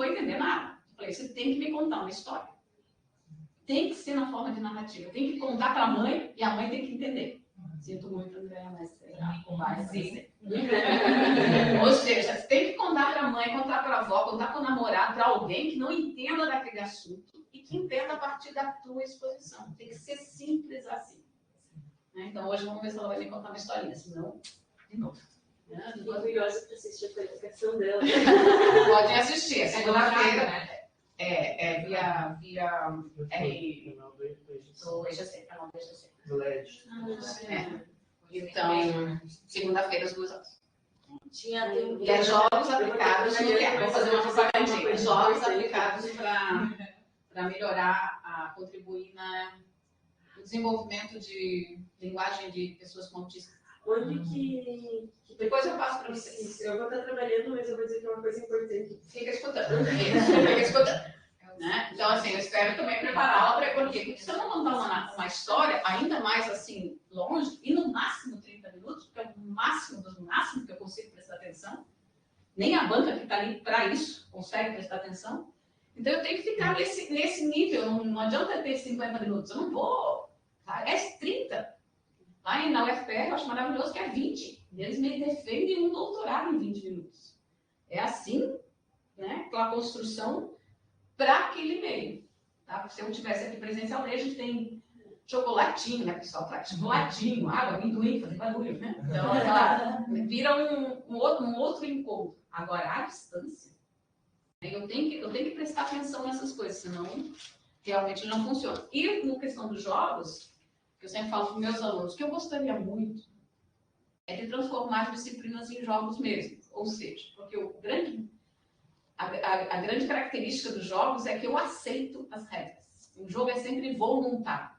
vou entender nada. Eu falei, você tem que me contar uma história. Tem que ser na forma de narrativa. Tem que contar para a mãe e a mãe tem que entender. Sinto muito, André, mas vai ser. Ou seja, você tem que contar para a mãe, contar para a avó, contar para o namorado, para alguém que não entenda daquele assunto e que entenda a partir da tua exposição. Tem que ser simples assim. Então, hoje vamos ver se ela vai me contar uma historinha, senão, de novo. Estou curiosa para assistir a qualificação dela. Podem assistir, segunda-feira, né? Via do EGC, canal do EGC. Do LED. Então, segunda-feira, às 2 horas. Tem um... E é jogos aplicados no que vou fazer uma propagandinha. Jogos aplicados para melhorar, contribuir no desenvolvimento de linguagem de pessoas com autismo. Onde que... Depois eu passo para vocês. Eu vou estar trabalhando, mas eu vou dizer que é uma coisa importante. Fica escutando. Fica escutando. Né? Então, assim, eu espero também prepará-la para quê? Porque se eu não contar uma história, ainda mais assim, longe, e no máximo 30 minutos, porque é o máximo dos máximos que eu consigo prestar atenção, nem a banca que está ali para isso consegue prestar atenção. Então, eu tenho que ficar nesse nível. Não adianta ter 50 minutos. Eu não vou. É 30. Lá na UFPR, eu acho maravilhoso que é 20. Eles me defendem um doutorado em 20 minutos. É assim, né? Com a construção para aquele meio. Tá? Se eu tivesse aqui presencialmente, a gente tem chocolatinho, né, pessoal? Traz chocolatinho, água, amendoim, fazer barulho, né? Então, vira um outro encontro. Agora, à distância, eu tenho que prestar atenção nessas coisas, senão realmente não funciona. E na questão dos jogos, que eu sempre falo para os meus alunos, que eu gostaria muito é de transformar as disciplinas em jogos mesmo. Ou seja, porque a grande característica dos jogos é que eu aceito as regras. O jogo é sempre voluntário.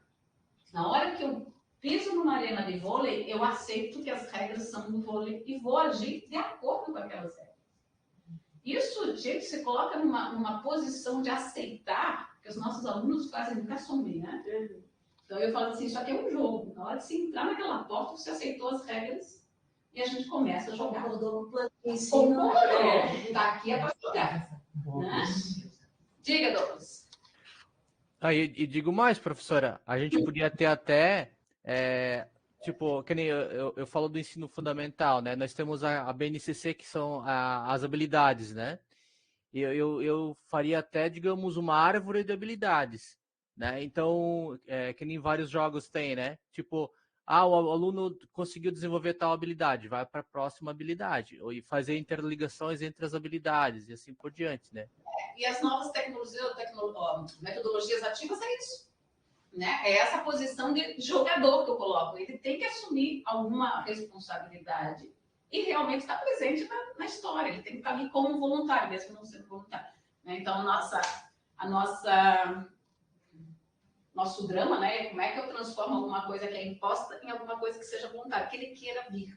Na hora que eu piso numa arena de vôlei, eu aceito que as regras são do vôlei e vou agir de acordo com aquelas regras. Isso, gente, se coloca numa posição de aceitar, que os nossos alunos fazem nunca assumem, né? Então eu falo assim, isso aqui é um jogo. Na hora de você entrar naquela porta, você aceitou as regras e a gente começa a jogar. Tá aqui é para jogar. Né? Diga, Douglas. E digo mais, professora, a gente podia ter até, tipo, que nem eu falo do ensino fundamental, né? Nós temos a BNCC, que são as habilidades, né? Eu faria até, digamos, uma árvore de habilidades, né? Então, que nem vários jogos tem, né? Tipo, o aluno conseguiu desenvolver tal habilidade, vai para a próxima habilidade, e fazer interligações entre as habilidades e assim por diante, né? E as novas metodologias ativas é isso, né? É essa posição de jogador que eu coloco. Ele tem que assumir alguma responsabilidade e realmente estar presente na história. Ele tem que estar ali como voluntário, mesmo não sendo voluntário. Né? Então, nosso drama, né? Como é que eu transformo alguma coisa que é imposta em alguma coisa que seja voluntária, que ele queira vir,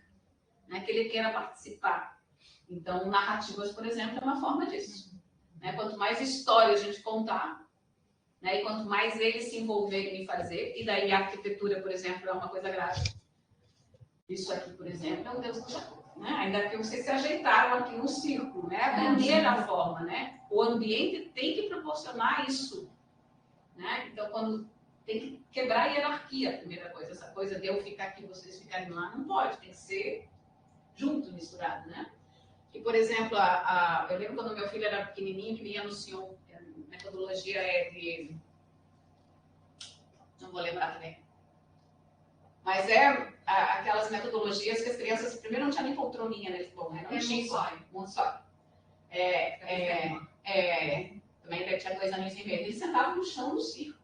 né? Que ele queira participar. Então, narrativas, por exemplo, é uma forma disso. Né? Quanto mais história a gente contar, né? E quanto mais eles se envolverem em fazer, e daí a arquitetura, por exemplo, é uma coisa grave. Isso aqui, por exemplo, é um Deus do céu. Né? Ainda que vocês se ajeitaram aqui no círculo, né? A primeira forma, né? O ambiente tem que proporcionar isso. Né? Então, quando tem que quebrar a hierarquia, a primeira coisa, essa coisa de eu ficar aqui, vocês ficarem lá, não pode, tem que ser junto, misturado, né? E, por exemplo, eu lembro quando meu filho era pequenininho, que me anunciou, a metodologia de... Não vou lembrar também. Mas aquelas metodologias que as crianças, primeiro não tinha nem poltroninha nesse bom, né? Não tinha Montessori. Também ele tinha 2 anos e meio. Eles sentavam no chão do circo.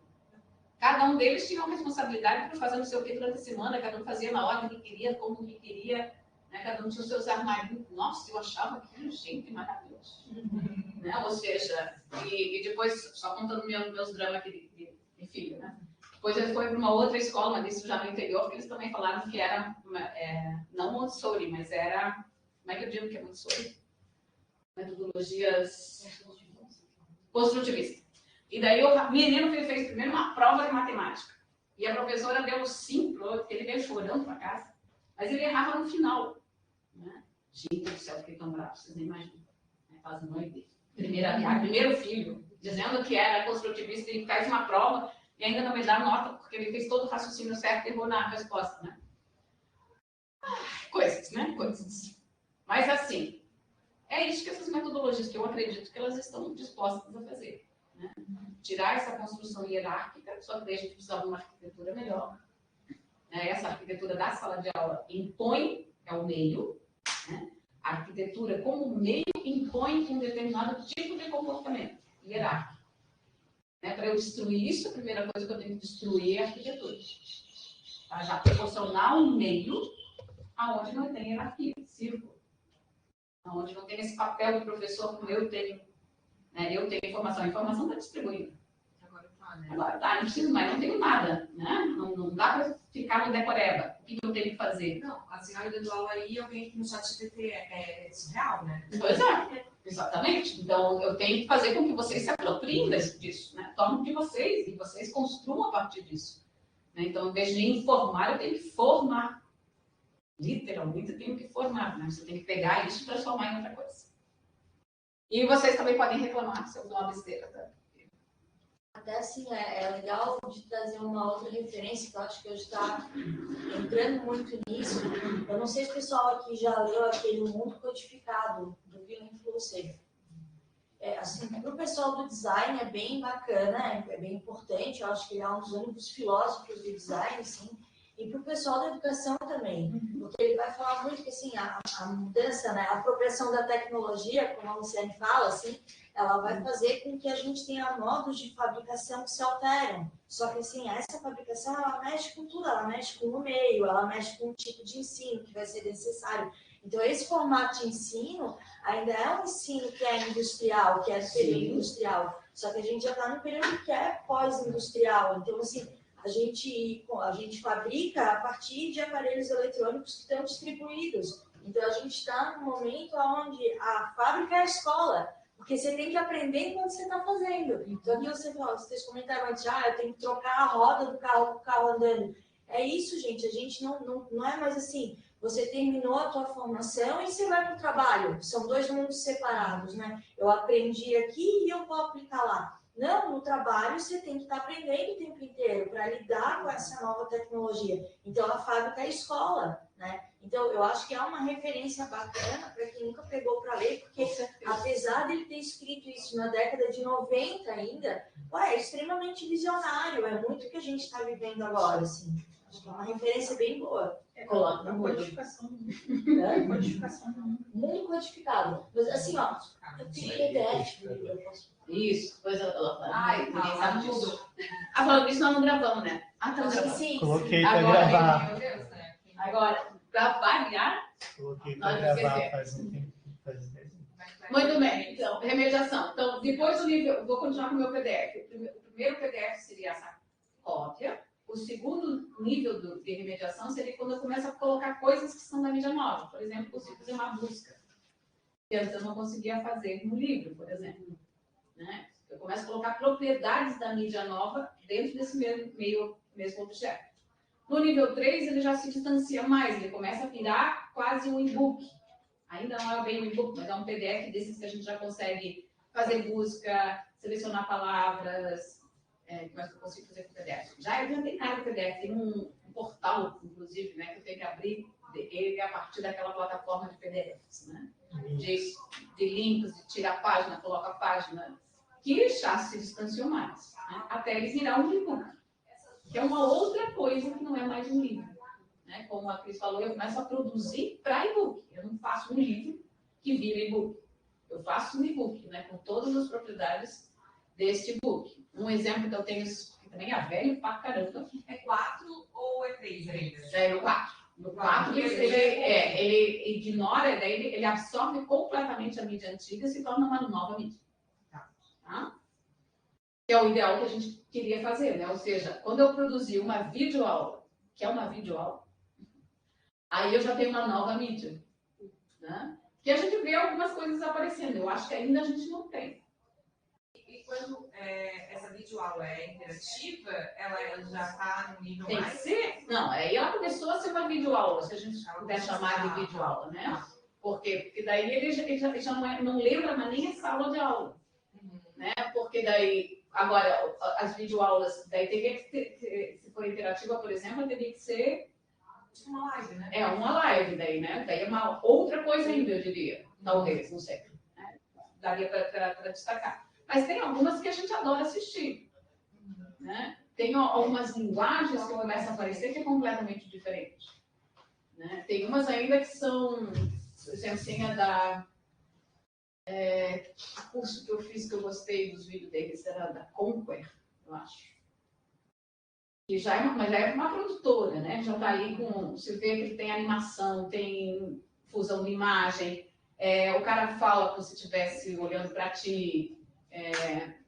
Cada um deles tinha uma responsabilidade para fazer não sei o que durante a semana, cada um fazia na ordem que queria, como que queria, né? Cada um tinha os seus armários. Nossa, eu achava aquilo, gente, maravilhoso. Né? Ou seja, e depois, só contando meus dramas aqui de filho, né? Depois ele foi para uma outra escola, mas isso já no interior, que eles também falaram que era, não Montessori, mas era, como é que eu digo que é Montessori? Metodologias construtivistas. E daí o menino fez primeiro uma prova de matemática. E a professora deu 5, ele veio chorando para casa, mas ele errava no final. Né? Gente do céu, fiquei tão bravo, vocês nem imaginam. Faz mãe dele. primeiro filho, dizendo que era construtivista e faz uma prova e ainda não me dá nota, porque ele fez todo o raciocínio certo e errou na resposta, né? Coisas, né? Coisas. Mas assim, é isso que essas metodologias que eu acredito que elas estão dispostas a fazer. Né? Tirar essa construção hierárquica, só que daí a gente precisa de uma arquitetura melhor. Né? Essa arquitetura da sala de aula impõe, é o meio, né? A arquitetura como meio impõe um determinado tipo de comportamento hierárquico. Né? Para eu destruir isso, a primeira coisa que eu tenho que destruir é a arquitetura. Tá? Já proporcionar um meio aonde não tem hierarquia, círculo. Onde não tem esse papel do professor como eu tenho. Né? Eu tenho informação, a informação está distribuída. Agora tá, não preciso mais, não tenho nada. Né? Não dá para ficar no decoreba. O que eu tenho que fazer? Não, a senhora dando aula aí, alguém que no chat GPT é surreal, né? Pois é, exatamente. Então eu tenho que fazer com que vocês se apropriem disso. Né? Tornem de vocês e vocês construam a partir disso. Né? Então, em vez de informar, eu tenho que formar. Literalmente, eu tenho que formar, né? Você tem que pegar isso e transformar em outra coisa. E vocês também podem reclamar se eu dou uma besteira. Tá? Até assim, é legal de trazer uma outra referência, que eu acho que hoje está entrando muito nisso. Eu não sei se o pessoal aqui já leu aquele Mundo Codificado, do Willem Flusser. Assim, para o pessoal do design é bem bacana, é bem importante. Eu acho que ele é um dos únicos filósofos do design, assim. E para o pessoal da educação também, porque ele vai falar muito que assim, a mudança, né, a apropriação da tecnologia, como a Luciane fala, assim, ela vai fazer com que a gente tenha modos de fabricação que se alteram. Só que assim, essa fabricação, ela mexe com tudo, ela mexe com o meio, ela mexe com o tipo de ensino que vai ser necessário. Então, esse formato de ensino ainda é um ensino que é industrial, que é do período industrial. Só que a gente já está no período que é pós-industrial. Então, assim, a gente fabrica a partir de aparelhos eletrônicos que estão distribuídos. Então, a gente está num momento onde a fábrica é a escola, porque você tem que aprender enquanto você está fazendo. Então, aqui vocês comentaram antes, eu tenho que trocar a roda do carro com o carro andando. É isso, gente. A gente não é mais assim, você terminou a tua formação e você vai para o trabalho. São dois mundos separados, né? Eu aprendi aqui e eu vou aplicar lá. Não, no trabalho você tem que estar aprendendo o tempo inteiro para lidar com essa nova tecnologia. Então, a fábrica é a escola, né? Então, eu acho que é uma referência bacana para quem nunca pegou para ler, porque apesar dele ter escrito isso na década de 90 ainda, é extremamente visionário, é muito o que a gente está vivendo agora, assim. Acho que é uma referência bem boa. Coloca na codificação. Mundo codificado. Mas assim, eu tenho PDF. Isso, depois ela fala, ninguém sabe tudo. Falando isso, nós não gravamos, né? Tá gravando. Sim. Coloquei para Agora, gravar. Meu Deus, né? Agora, para variar, Coloquei para gravar faz um tempo. muito bem, então, remediação. Então, depois do nível, vou continuar com o meu PDF. O primeiro PDF seria essa cópia. O segundo nível de remediação seria quando eu começo a colocar coisas que são da mídia nova. Por exemplo, eu consigo fazer uma busca, que antes eu não conseguia fazer no livro, por exemplo. Né? Eu começo a colocar propriedades da mídia nova dentro desse mesmo objeto. No nível 3, ele já se distancia mais, ele começa a virar quase um e-book. Ainda não é bem um e-book, mas é um PDF desses que a gente já consegue fazer busca, selecionar palavras, que eu consigo fazer com o PDF. Já tem cara do PDF, tem um portal, inclusive, né, que eu tenho que abrir ele a partir daquela plataforma de PDFs, né? De links, de tirar a página, coloca a página, que já se distanciou mais, né? Até ele virar um e-book, que é uma outra coisa que não é mais um livro. Né? Como a Cris falou, eu começo a produzir para e-book. Eu não faço um livro que vira e-book. Eu faço um e-book, né, com todas as propriedades deste e-book. Um exemplo que eu tenho, que também é velho pra caramba. É 4 ou é 3 ainda? É o 4. No 4, ele ignora, daí ele absorve completamente a mídia antiga e se torna uma nova mídia. Tá? Que é o ideal que a gente queria fazer, né? Ou seja, quando eu produzir uma videoaula, que é uma videoaula, aí eu já tenho uma nova mídia. Né? Que a gente vê algumas coisas aparecendo. Eu acho que ainda a gente não tem. E quando essa videoaula é interativa, ela já está no nível Tem que mais... ser? Não, aí ela começou a ser uma videoaula, se a gente puder chamar de videoaula, né? Por quê? Porque daí ele já não lembra mais nem essa aula de aula. Né? Porque daí, agora, as videoaulas, daí teria que ter, se for interativa, por exemplo, teria que ser Uma live, né? uma live daí, né? Daí é uma outra coisa ainda, eu diria. Talvez, não sei. Né? Daria para destacar. Mas tem algumas que a gente adora assistir. Né? Tem algumas linguagens que começam a aparecer que é completamente diferente. Né? Tem umas ainda que são, por exemplo, assim, o curso que eu fiz, que eu gostei dos vídeos deles, era da Conquer, eu acho. Que mas já é uma produtora, né? Já está ali com. Você vê que tem animação, tem fusão de imagem, o cara fala como se estivesse olhando para ti.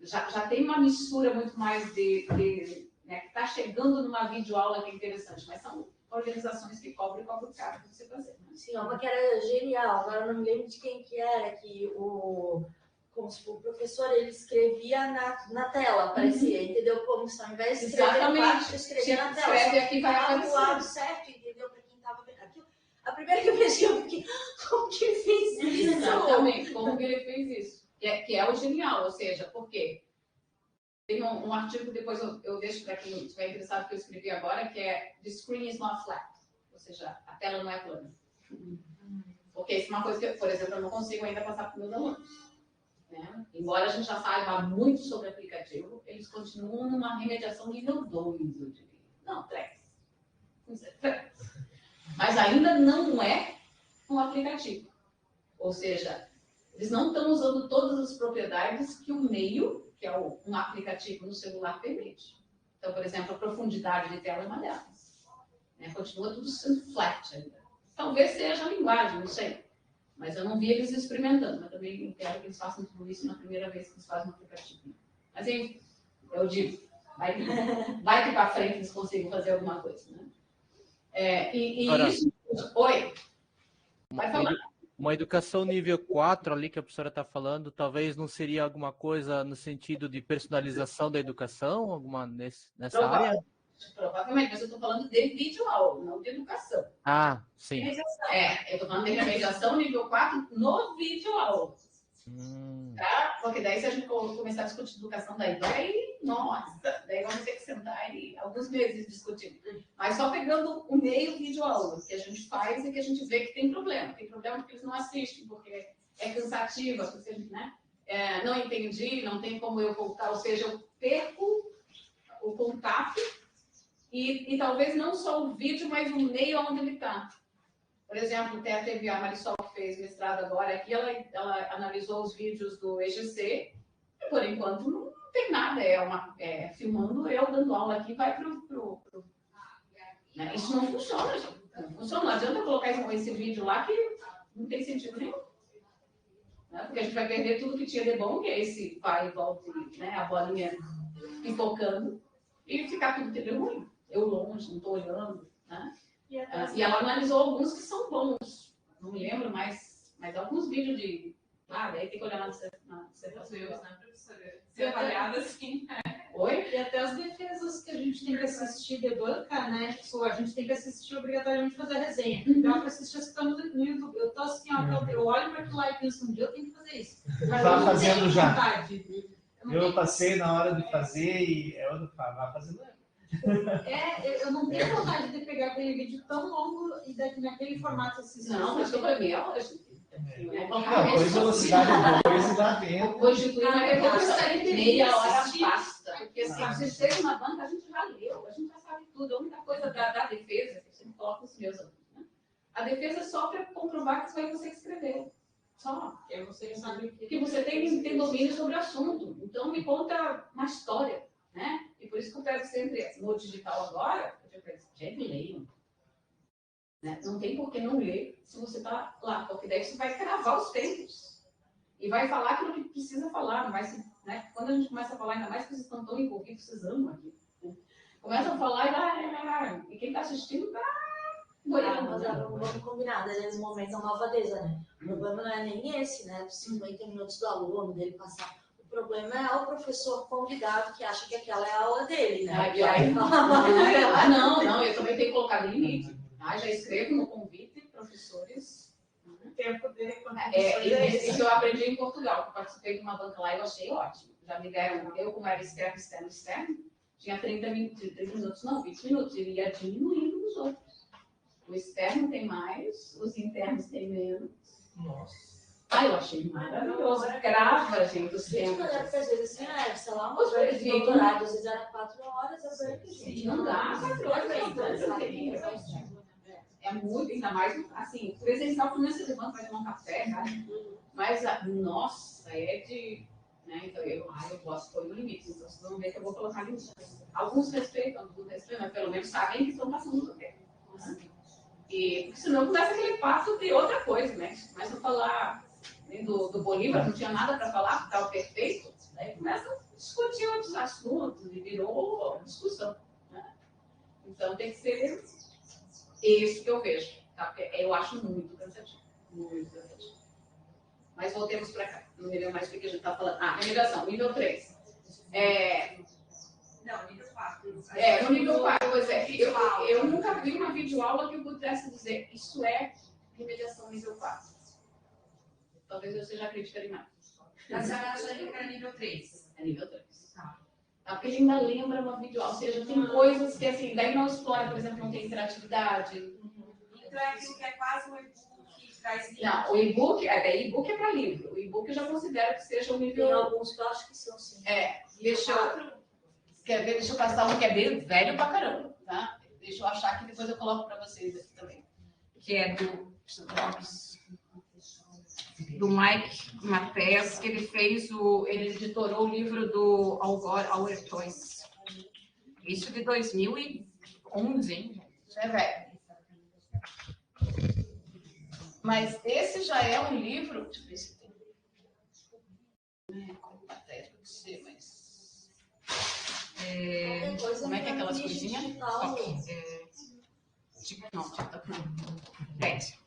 Já tem uma mistura muito mais né, que está chegando numa videoaula que é interessante, mas são organizações que cobram caro para você fazer. Né? Sim, uma que era genial, agora eu não me lembro de quem que era, que como se o professor ele escrevia na tela, parecia, entendeu? Como se ao invés de escrever no lápis, escrevia na tela. Escreve aqui, vai do aparecer. lado certo, entendeu? Para quem estava vendo aquilo. A primeira que eu mexi, eu fiquei, como que ele fez isso? Exatamente, como que ele fez isso. Que é o genial, ou seja, por quê? Tem um artigo, depois eu deixo para quem estiver interessado, que eu escrevi agora, que é The Screen is not flat, ou seja, a tela não é plana. Porque isso é uma coisa que, por exemplo, eu não consigo ainda passar para os meus alunos. Né? Embora a gente já saiba muito sobre aplicativo, eles continuam numa remediação nível 2, eu diria. Não, 3. Mas ainda não é um aplicativo. Ou seja, eles não estão usando todas as propriedades que o meio, que é um aplicativo no celular, permite. Então, por exemplo, a profundidade de tela é uma delas. Né? Continua tudo sendo flat ainda. Talvez seja a linguagem, não sei. Mas eu não vi eles experimentando. Mas também quero que eles façam tudo isso na primeira vez que eles fazem um aplicativo. Mas, enfim, eu digo, vai que para frente eles consigam fazer alguma coisa. Né? Isso... Oi? Vai falar. Uma educação nível 4 ali que a professora está falando, talvez não seria alguma coisa no sentido de personalização da educação, alguma nessa área? Provavelmente, mas eu estou falando de videoaula, não de educação. Ah, sim. Eu estou falando de remediação nível 4 no videoaula. Tá? Porque daí se a gente começar a discutir educação, daí vamos ter que sentar e alguns meses discutindo. Mas só pegando o meio videoaula que a gente faz e que a gente vê que tem problema. Tem problema porque eles não assistem, porque é cansativa, porque, né? Não entendi, não tem como eu voltar, ou seja, eu perco o contato e talvez não só o vídeo, mas o meio onde ele está. Por exemplo, teve a Marisol que fez mestrado agora aqui, ela analisou os vídeos do EGC e, por enquanto, não tem nada. Filmando eu dando aula aqui, vai pro né? Isso não funciona, gente. Não funciona. Não adianta colocar esse vídeo lá que não tem sentido nenhum. Né? Porque a gente vai perder tudo que tinha de bom, que é esse vai e volta, né? A bolinha pipocando e ficar tudo tendo ruim. Eu longe, não estou olhando, né? E ela analisou alguns que são bons. Não me lembro, mas alguns vídeos de... daí tem que olhar na dissertação. Né, professora? Ser avaliada assim. Oi? E até as defesas que a gente tem que assistir de banca, né? Tipo, a gente tem que assistir obrigatoriamente fazer resenha. Dá para assistir as que estão no YouTube. Eu tô assim, ó, eu olho para aquilo lá e penso, um dia eu tenho que fazer isso. Mas Tá eu não fazendo tenho já. vontade. Eu passei na hora de fazer e eu vai fazendo. Eu não tenho vontade de pegar aquele vídeo tão longo e naquele formato assim. Não, mas para mim é hoje. Depois velocidade 2 e dá tempo. Hoje meia hora basta. Porque assim, se seja uma banca, a gente já leu, a gente já sabe tudo. A única coisa da defesa, que eu sempre coloco os meus alunos, né? A defesa é só para comprovar que foi você que escreveu. Só. Porque você sabe que você tem domínio sobre o assunto. Então, me conta uma história. Né? E por isso que eu pego sempre no digital agora, eu digo, gente, leiam. Né? Não tem por que não ler se você está lá, porque daí você vai cravar os tempos e vai falar aquilo que precisa falar. Mas, né? Quando a gente começa a falar, ainda mais que vocês estão tão envolvidos, vocês amam aqui. Né? Começa a falar e quem está assistindo está Mas vamos combinar, nesse momento é uma malvadeza, né? O problema não é nem esse, né? Dos 50 minutos do aluno, dele passar. O problema é o professor convidado que acha que aquela é a aula dele, né? Não, eu também tenho colocado limite. Já escrevo no convite, professores. tempo dele. Isso eu aprendi em Portugal, que eu participei de uma banca lá e eu achei ótimo. Já me deram, eu como era externo, tinha 30 minutos, não, 20 minutos, e ia diminuindo nos outros. O externo tem mais, os internos têm menos. Nossa. Eu achei maravilhoso. Grava, gente, os Gente, tempos. eu lembro que às vezes assim, sei lá, Os uma break de break, doutorado, às vezes era 4 horas, a break, gente. Não dá, 4 horas é muito, ainda mais, assim, presencial, pelo menos você levanta, vai tomar um café, cara. Mas, nossa, é de... Né? Então, eu gosto, foi no limite. Então, vocês vão ver que eu vou colocar limites. Alguns respeitam, alguns não respeitam, mas pelo menos sabem que estão passando do tempo. Né? E, porque senão começa aquele passo de outra coisa, né? Começa a falar do Bolívar, não tinha nada para falar, porque estava perfeito. Daí começa a discutir outros assuntos e virou discussão. Né? Então, tem que ser isso que eu vejo. Tá? Porque eu acho muito cansativo. Muito cansativo. Mas voltemos para cá. Não me lembro mais o que a gente está falando. Remediação, nível 3. Não, nível 4. No nível 4, pois é. Eu nunca vi uma videoaula que eu pudesse dizer isso é remediação nível 4. Talvez eu seja crítica demais. Mas a acharia que era nível 3. É nível 3. Porque ele ainda lembra uma videoaula. Ou seja, tem coisas que assim, daí não explora, por exemplo, não tem interatividade. Então é aquilo que é quase um e-book que traz link. Não, o e-book é para livro. O e-book eu já considero que seja um nível. Tem alguns que eu acho que são, sim. Deixa eu passar um que é bem velho pra caramba, tá? Deixa eu achar que depois eu coloco para vocês aqui também. Que é do Mike Matheus, que ele fez ele editorou o livro do Our Choice. Isso de 2011, hein? Isso é velho. Mas esse já é um livro. Deixa eu ver se tem. Como matéria, não sei, mas. Como é que é aquelas coisinhas? TikTok não. TED.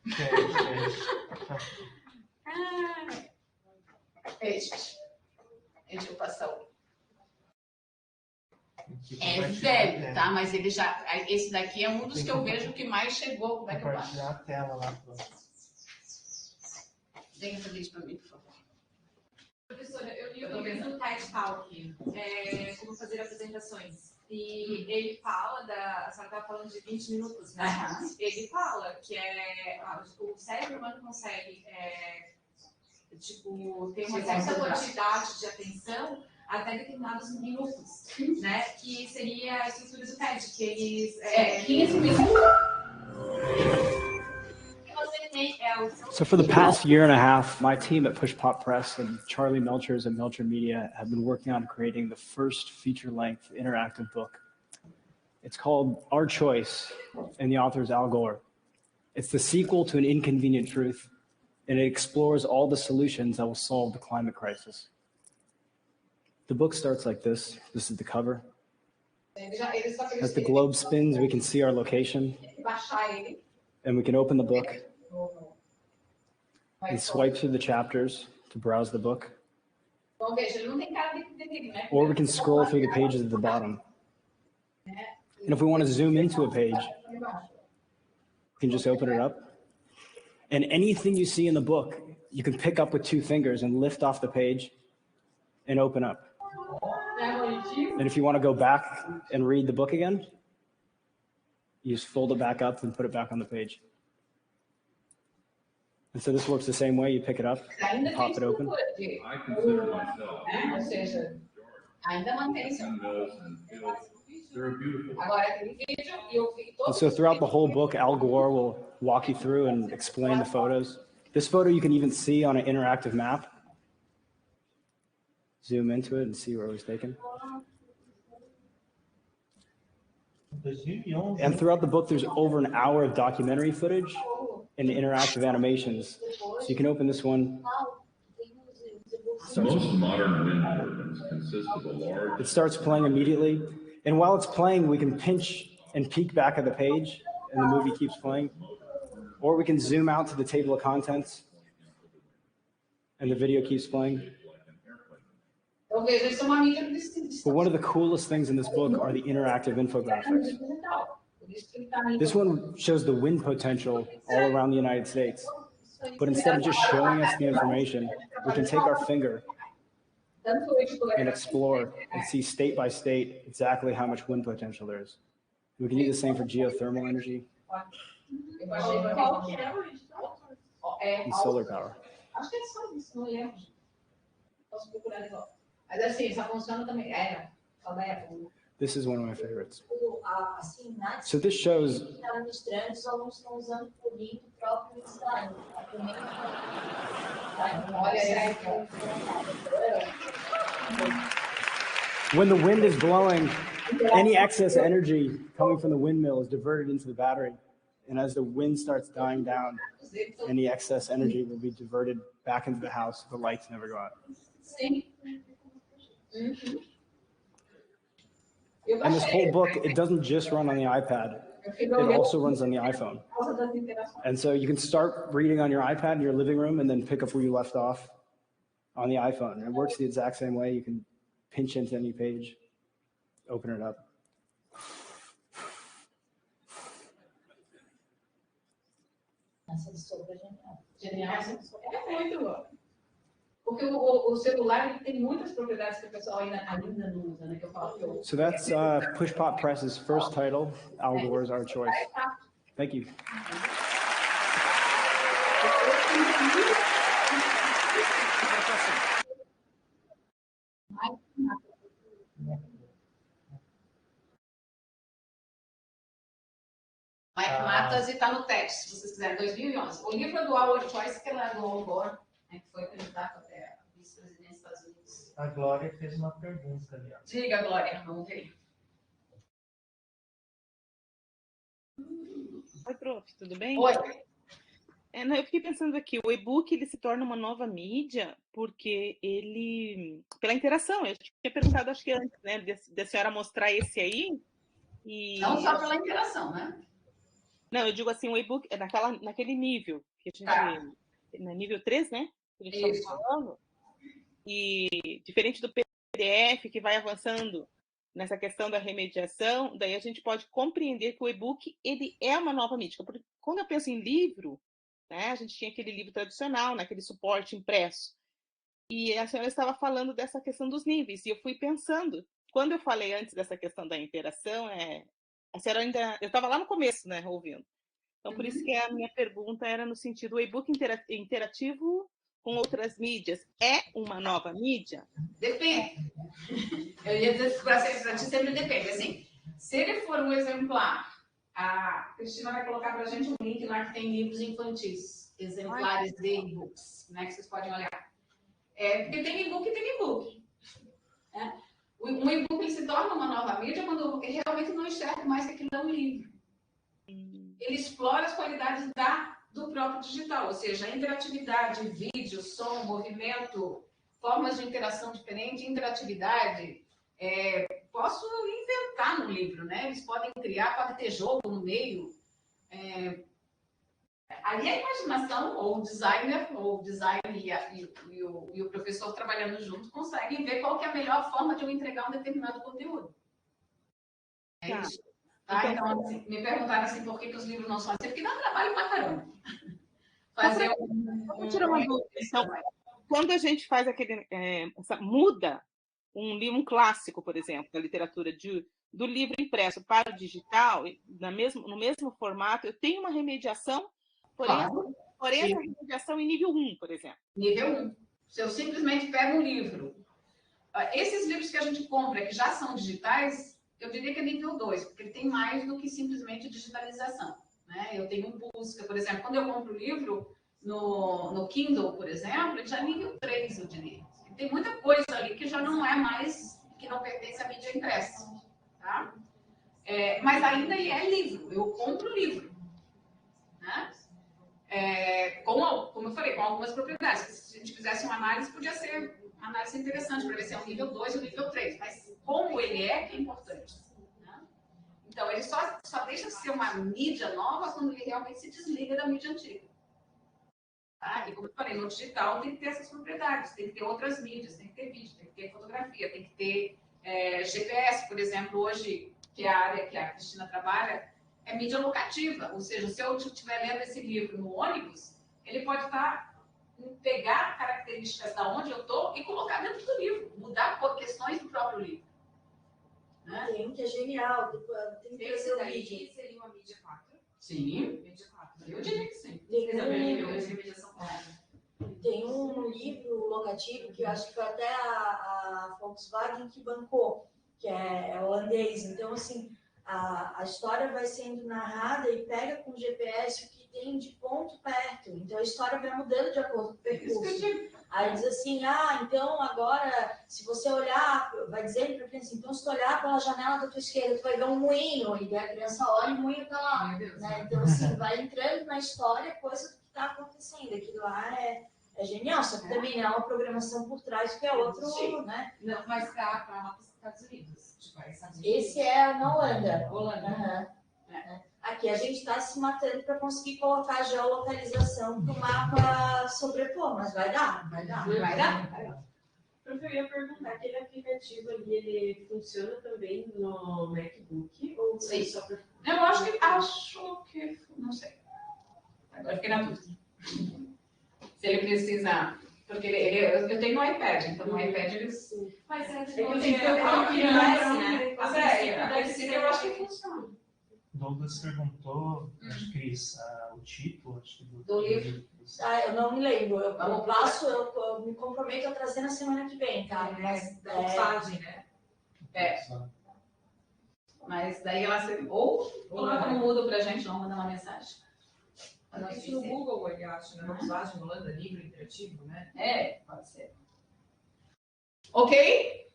Deixa eu passar o. É velho, tá? Mas ele já. Esse daqui é um dos que eu vejo que mais chegou. Como é que eu faço? Compartilhar a tela lá. Tem que fazer isso para mim, por favor. Professora, eu li o livro do TED Talk, como fazer apresentações. E ele fala a senhora estava falando de 20 minutos, né? Ele fala que o cérebro humano consegue ter uma certa quantidade de atenção até determinados minutos, né? Que seria a estrutura do TED, que eles... 15 minutos. So for the past year and a half, my team at Push Pop Press and Charlie Melchers and Melcher Media have been working on creating the first feature-length interactive book. It's called Our Choice, and the author is Al Gore. It's the sequel to An Inconvenient Truth, and it explores all the solutions that will solve the climate crisis. The book starts like this. This is the cover. As the globe spins, we can see our location, and we can open the book and swipe through the chapters to browse the book. Or we can scroll through the pages at the bottom. And if we want to zoom into a page, we can just open it up. And anything you see in the book, you can pick up with 2 fingers and lift off the page and open up. And if you want to go back and read the book again, you just fold it back up and put it back on the page. And so this works the same way. You pick it up, pop it open. I consider myself. They're beautiful. And so throughout the whole book, Al Gore will walk you through and explain the photos. This photo you can even see on an interactive map. Zoom into it and see where it was taken. And throughout the book, there's over an hour of documentary footage and interactive animations. So you can open this one. Most modern wind turbines consist of a large... It starts playing immediately. And while it's playing, we can pinch and peek back at the page, and the movie keeps playing. Or we can zoom out to the table of contents, and the video keeps playing. But one of the coolest things in this book are the interactive infographics. This one shows the wind potential all around the United States. But instead of just showing us the information, we can take our finger and explore and see state by state exactly how much wind potential there is. We can do the same for geothermal energy and solar power. Acho que é só isso, não lembro. Posso procurar de volta. Mas assim, essa funciona também. This is one of my favorites. Assim, na So this shows está ministrando, os alunos estão usando o link próprio do Instagram. Olha aí. when the wind is blowing, any excess energy coming from the windmill is diverted into the battery. And as the wind starts dying down, any excess energy will be diverted back into the house so the lights never go out. And this whole book, it doesn't just run on the iPad. It also runs on the iPhone. And so you can start reading on your iPad in your living room and then pick up where you left off on the iPhone. It works the exact same way. You can pinch into any page, open it up. É muito bom. Porque o celular ele tem muitas propriedades que o pessoal ainda não usa, né? Que eu falo que eu... So that's Push Pop Press's first title, Al Gore's Our Choice. Thank you. Mike Matas e está no TED, se vocês quiserem, 2011. O livro do Our Choice, que é do Al Gore, né, que foi candidato até a vice-presidente dos Estados Unidos. A Glória fez uma pergunta ali. Ó. Diga, Glória, vamos ver. Oi, prof, tudo bem? Oi. Não, eu fiquei pensando aqui, o e-book ele se torna uma nova mídia porque ele, pela interação, eu tinha perguntado, acho que antes, né, da senhora mostrar esse aí. E... Não só pela interação, né? Não, eu digo assim, o e-book é naquele nível, que a gente, nível 3, né? Que a gente está falando. E diferente do PDF, que vai avançando nessa questão da remediação, daí a gente pode compreender que o e-book ele é uma nova mídia. Porque quando eu penso em livro, né, a gente tinha aquele livro tradicional, naquele suporte impresso. E a senhora estava falando dessa questão dos níveis, e eu fui pensando, quando eu falei antes dessa questão da interação, a senhora ainda... Eu estava lá no começo, né, ouvindo. Então, por isso que a minha pergunta era no sentido, o e-book interativo com outras mídias é uma nova mídia? Depende. Eu ia dizer para ti sempre depende. Assim, se ele for um exemplar, a Cristina vai colocar para a gente um link lá que tem livros infantis, exemplares de e-books, né, que vocês podem olhar. Porque tem e-book e tem e-book. Né? Um e-book ele se torna uma nova mídia quando eu realmente não enxergo mais que aquilo é um livro. Ele explora as qualidades do próprio digital, ou seja, a interatividade, vídeo, som, movimento, formas de interação diferentes, interatividade. Posso inventar no livro, né? Eles podem criar, pode ter jogo no meio. Ali a imaginação, ou o designer, ou o design e o professor trabalhando junto conseguem ver qual que é a melhor forma de eu entregar um determinado conteúdo. É isso. Tá? Então, assim, me perguntaram assim, por que os livros não são assim? Porque dá trabalho pra caramba. Fazer Vou tirar uma dúvida. Então, quando a gente faz muda um clássico, por exemplo, da literatura do livro impresso para o digital, no mesmo formato, eu tenho uma remediação, porém essa remediação em nível 1, por exemplo. Nível 1. Se eu simplesmente pego um livro, esses livros que a gente compra, que já são digitais, eu diria que é nível 2, porque ele tem mais do que simplesmente digitalização. Né? Eu tenho busca, por exemplo, quando eu compro o livro no Kindle, por exemplo, ele já é nível 3, eu diria. Tem muita coisa ali que já não é mais, que não pertence à mídia impressa. Tá? Mas ainda ele é livro, eu compro o livro. Né? Como eu falei, com algumas propriedades. Se a gente fizesse uma análise, podia ser uma análise interessante para ver se é um nível 2 ou nível 3. Mas como ele que é importante. Né? Então, ele só deixa de ser uma mídia nova quando ele realmente se desliga da mídia antiga. Tá? E como eu falei, no digital tem que ter essas propriedades, tem que ter outras mídias, tem que ter vídeo, tem que ter fotografia, tem que ter GPS, por exemplo, hoje, que é a área que a Cristina trabalha, é mídia locativa. Ou seja, se eu estiver lendo esse livro no ônibus, ele pode pegar características da onde eu estou e colocar dentro do livro, mudar questões do próprio livro. Né? Tem um que é genial, tem que Esse trazer o daí vídeo. seria uma mídia 4. Sim, Mídia 4. eu diria que sim. Tem um livro locativo que eu acho que foi até a Volkswagen que bancou, que é holandês. Então, assim, a história vai sendo narrada e pega com o GPS o que tem de ponto perto. Então, a história vai mudando de acordo com o percurso. Aí diz assim, então agora, se você olhar, vai dizer para a criança, então se tu olhar pela janela da tua esquerda, tu vai ver um moinho, e daí a criança olha e o moinho está lá. Né? Então, assim, vai entrando na história coisa do que está acontecendo. Aquilo lá é genial, só que também há uma programação por trás que é outro, né? Não, mas para os Estados Unidos. Tipo, Esse é na Holanda. Holanda. Aqui a gente está se matando para conseguir colocar a geolocalização para o mapa sobrepor, mas vai dar. Eu ia perguntar, aquele aplicativo ali, ele funciona também no MacBook? Ou Sim. só para... Eu acho que, não sei. Agora fiquei na dúvida. Se ele precisa, porque eu tenho no iPad, então no iPad eles... Mas É antes que eu não tenho que tinha colocar né? A princípio eu acho que funciona. Douglas perguntou, acho que o título acho que Do livro. Eu não me lembro. Eu me comprometo a trazer na semana que vem, tá? Mas, da Volkswagen, né? Mas daí ela ou coloca no mudo pra gente, não manda uma mensagem. Isso no Google, eu acho, né? Volkswagen, Holanda, livro interativo, né? Pode ser. Ok?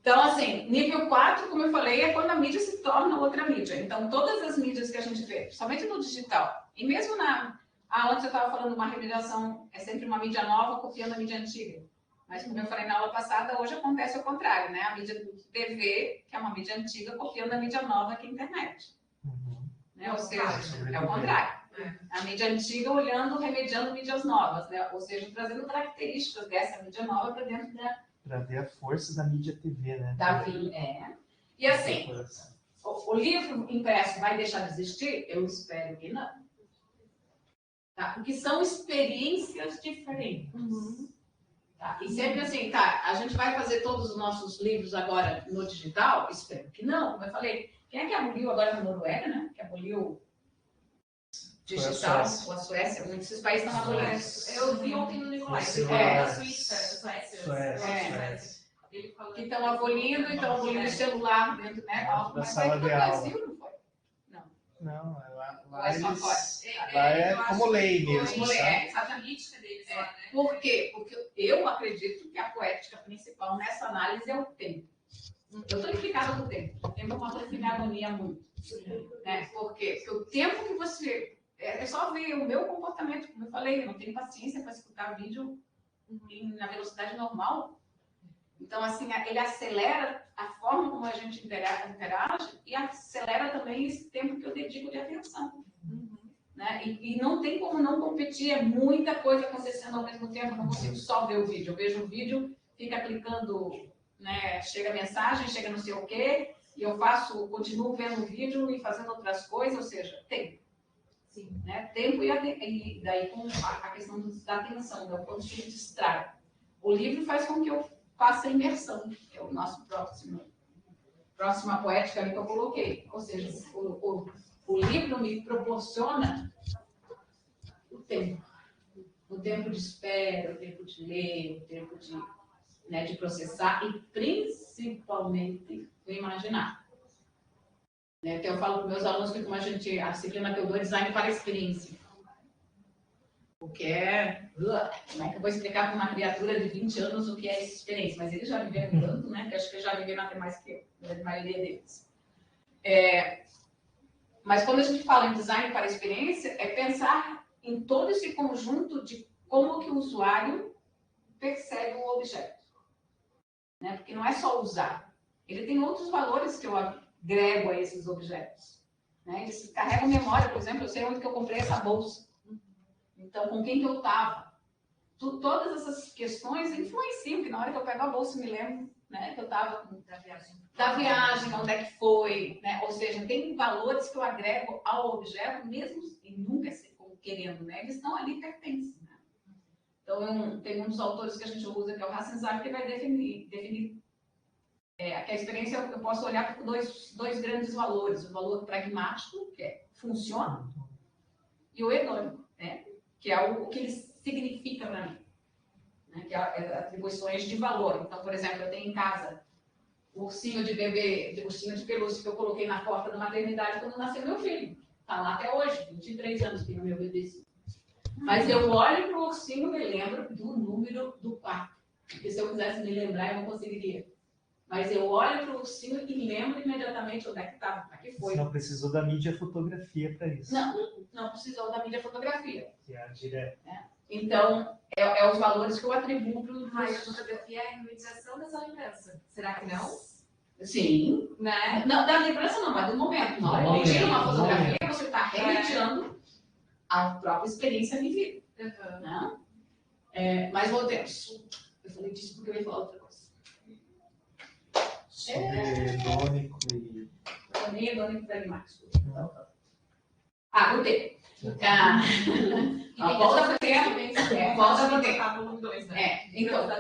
Então, assim, nível 4, como eu falei, é quando a mídia se torna outra mídia. Então, todas as mídias que a gente vê, somente no digital, e mesmo onde eu estava falando, uma remediação é sempre uma mídia nova copiando a mídia antiga. Mas, como eu falei na aula passada, hoje acontece o contrário, né? A mídia do TV, que é uma mídia antiga, copiando a mídia nova, que é a internet. Né? Ou seja, é o contrário. A mídia antiga remediando mídias novas, né? Ou seja, trazendo características dessa mídia nova para dentro para ver a força da mídia TV, né? E assim, o livro impresso vai deixar de existir? Eu espero que não. Tá? Porque são experiências diferentes. Tá? E sempre assim, a gente vai fazer todos os nossos livros agora no digital? Espero que não. Como eu falei, quem é que aboliu agora na Noruega, né? Que aboliu digital, ou a Suécia, muitos desses países estão abolindo. Eu vi ontem no Nicolai, a Suécia. Que estão abolindo o celular dentro, né? Da sala de aula. Não foi? Não, lá é só fora. Lá é como lei mesmo, sabe? Exatamente. Deles lá, né? Por quê? Porque eu acredito que a poética principal nessa análise é o tempo. Eu estou implicada com o tempo. O tempo é uma coisa que me agonia muito. Né? Por quê? Porque o tempo que você... É só ver o meu comportamento, como eu falei, eu não tenho paciência para escutar vídeo na velocidade normal. Então, assim, ele acelera a forma como a gente interage e acelera também esse tempo que eu dedico de atenção. Né? E não tem como não competir, é muita coisa acontecendo ao mesmo tempo, eu não consigo só ver o vídeo. Eu vejo o vídeo, fica clicando, né? Chega a mensagem, chega não sei o quê, e eu continuo vendo o vídeo e fazendo outras coisas, ou seja, tempo. Sim, né? Tempo e daí com a questão da atenção, né? Quando se distrai. O livro faz com que eu faça imersão, que é o nosso próxima poética ali que eu coloquei. Ou seja, o livro me proporciona o tempo. O tempo de espera, o tempo de ler, o tempo de processar e principalmente o imaginar. Então, eu falo para meus alunos que a disciplina que eu dou é design para a experiência. Porque como é que eu vou explicar para uma criatura de 20 anos o que é essa experiência? Mas eles já viveram tanto, né? Que acho que já viveram até mais que eu, a maioria deles. Mas quando a gente fala em design para a experiência, é pensar em todo esse conjunto de como que o usuário percebe o objeto. Né? Porque não é só usar. Ele tem outros valores que eu agrego a esses objetos. Né? Eles carregam memória, por exemplo, eu sei onde que eu comprei essa bolsa. Então, com quem que eu estava. Todas essas questões influenciam, que na hora que eu pego a bolsa, me lembro, né, que eu estava da viagem, onde é que foi. Né? Ou seja, tem valores que eu agrego ao objeto, mesmo e nunca é com querendo, né? Eles estão ali pertencem. Né? Então, tem um dos autores que a gente usa, que é o Hassenzar, que vai definir que a experiência, eu posso olhar por dois grandes valores. O valor pragmático, que funciona, e o hedônico, né? Que é o que ele significa para mim. Né? Que é atribuições de valor. Então, por exemplo, eu tenho em casa o ursinho de bebê, ursinho de pelúcia que eu coloquei na porta da maternidade quando nasceu meu filho. Está lá até hoje, 23 anos que é meu bebezinho. Mas eu olho para o ursinho e me lembro do número do quarto. Porque se eu quisesse me lembrar, eu não conseguiria. Mas eu olho para o ursinho e lembro imediatamente onde é que estava, para que foi. Você não precisou da mídia fotografia para isso. Não precisou da mídia fotografia. Que é direto. Então, é os valores que eu atribuo para o... Mas a fotografia é a remediação dessa lembrança. Será que não? Sim. Né? Não, da lembrança não, mas do momento. Na hora que tira uma fotografia, você está remediando a própria experiência vivida. Né? Mas voltemos. Eu falei disso porque eu ia falar outra coisa. Hedônico e... Hedônico pragmático. Voltei. Volta para o tempo. Volta para o tempo. Então,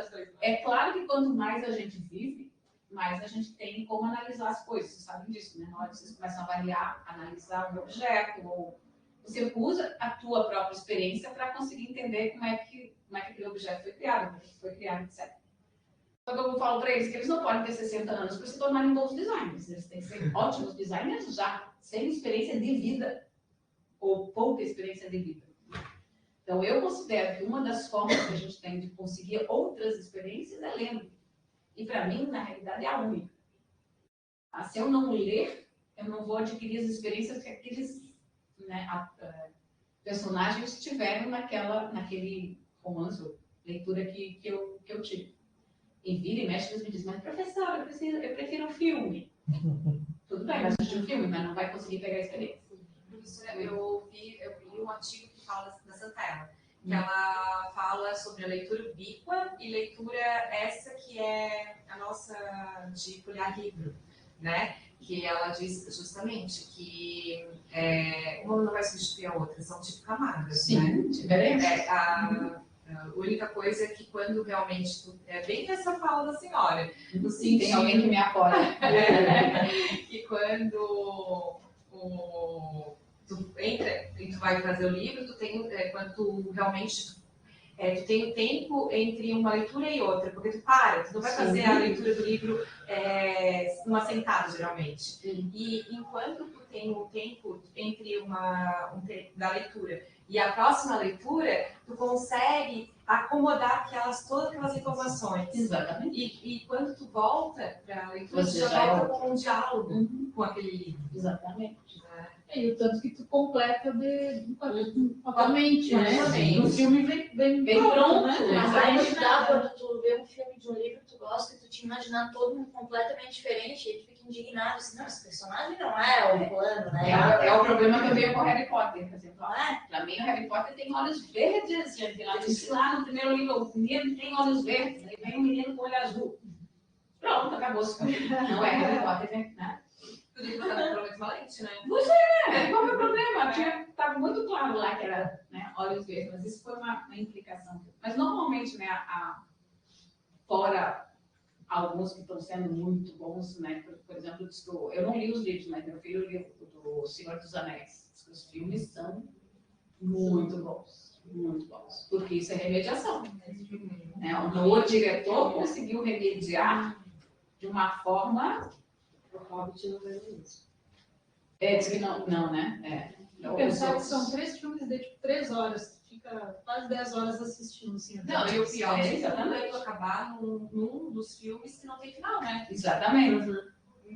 é claro que quanto mais a gente vive, mais a gente tem como analisar as coisas. Vocês sabem disso, né? Na hora que vocês começam a avaliar, analisar um objeto, ou você usa a tua própria experiência para conseguir entender como é que aquele objeto foi criado, etc. Só que eu falo para eles que eles não podem ter 60 anos para se tornarem bons designers. Eles têm que ser ótimos designers já, sem experiência de vida, ou pouca experiência de vida. Então, eu considero que uma das formas que a gente tem de conseguir outras experiências é lendo. E, para mim, na realidade, é a única. Se eu não ler, eu não vou adquirir as experiências que aqueles personagens tiveram naquele romance, ou leitura que eu tive. E vira e mexe, eles me dizem, mas professora, eu prefiro um filme. Tudo bem, vai assistir um filme, mas não vai conseguir pegar a experiência. Professora, eu li um artigo que fala da Santella, que ela fala sobre a leitura ubíqua e leitura essa que é a nossa de folhear livro, né? Que ela diz justamente que uma não vai substituir a outra, são tipo camadas, né? Diferente. A única coisa é que quando realmente bem que essa fala da senhora, no sentido, tem alguém que me apoia. Que quando tu entra e tu vai fazer o livro, tu tem quando tu realmente tu tem o tempo entre uma leitura e outra, porque tu não vai fazer a leitura do livro numa sentada, geralmente. E enquanto tu tem o tempo entre da leitura e a próxima leitura, tu consegue acomodar todas aquelas informações. Exatamente. E quando tu volta para a leitura, você tu já volta com um diálogo com aquele livro. Exatamente. E o tanto que tu completa com a mente, né? O filme vem pronto, né? Mas vai ajudar quando tu vê um filme de um livro que tu gosta e tu te imaginar todo mundo completamente diferente, e tu fica indignado, assim, não, esse personagem não é o plano, né? É o problema que eu tenho com o Harry Potter, por exemplo. Para mim, o Harry Potter tem olhos verdes, gente. Lá disse lá no primeiro livro, o menino tem olhos verdes, aí vem o menino com olho azul. Pronto, acabou-se. Não é Harry Potter, né? Tudo isso está totalmente valente, né? Pois qual é o problema? Estava muito claro lá que era olhos verdes, mas isso foi uma implicação. Mas normalmente, né, fora alguns que estão sendo muito bons, né? Por exemplo, eu não li os livros, mas meu filho leu do Senhor dos Anéis. Os filmes são muito bons, porque isso é remediação. Né? O diretor conseguiu remediar de uma forma... O Hobbit não vai ver isso. Diz que não, né? Pensar que são 3 filmes de 3 horas, fica quase 10 horas assistindo. Assim, não, e o pior é que também vai acabar num dos filmes que não tem final, né? Exatamente.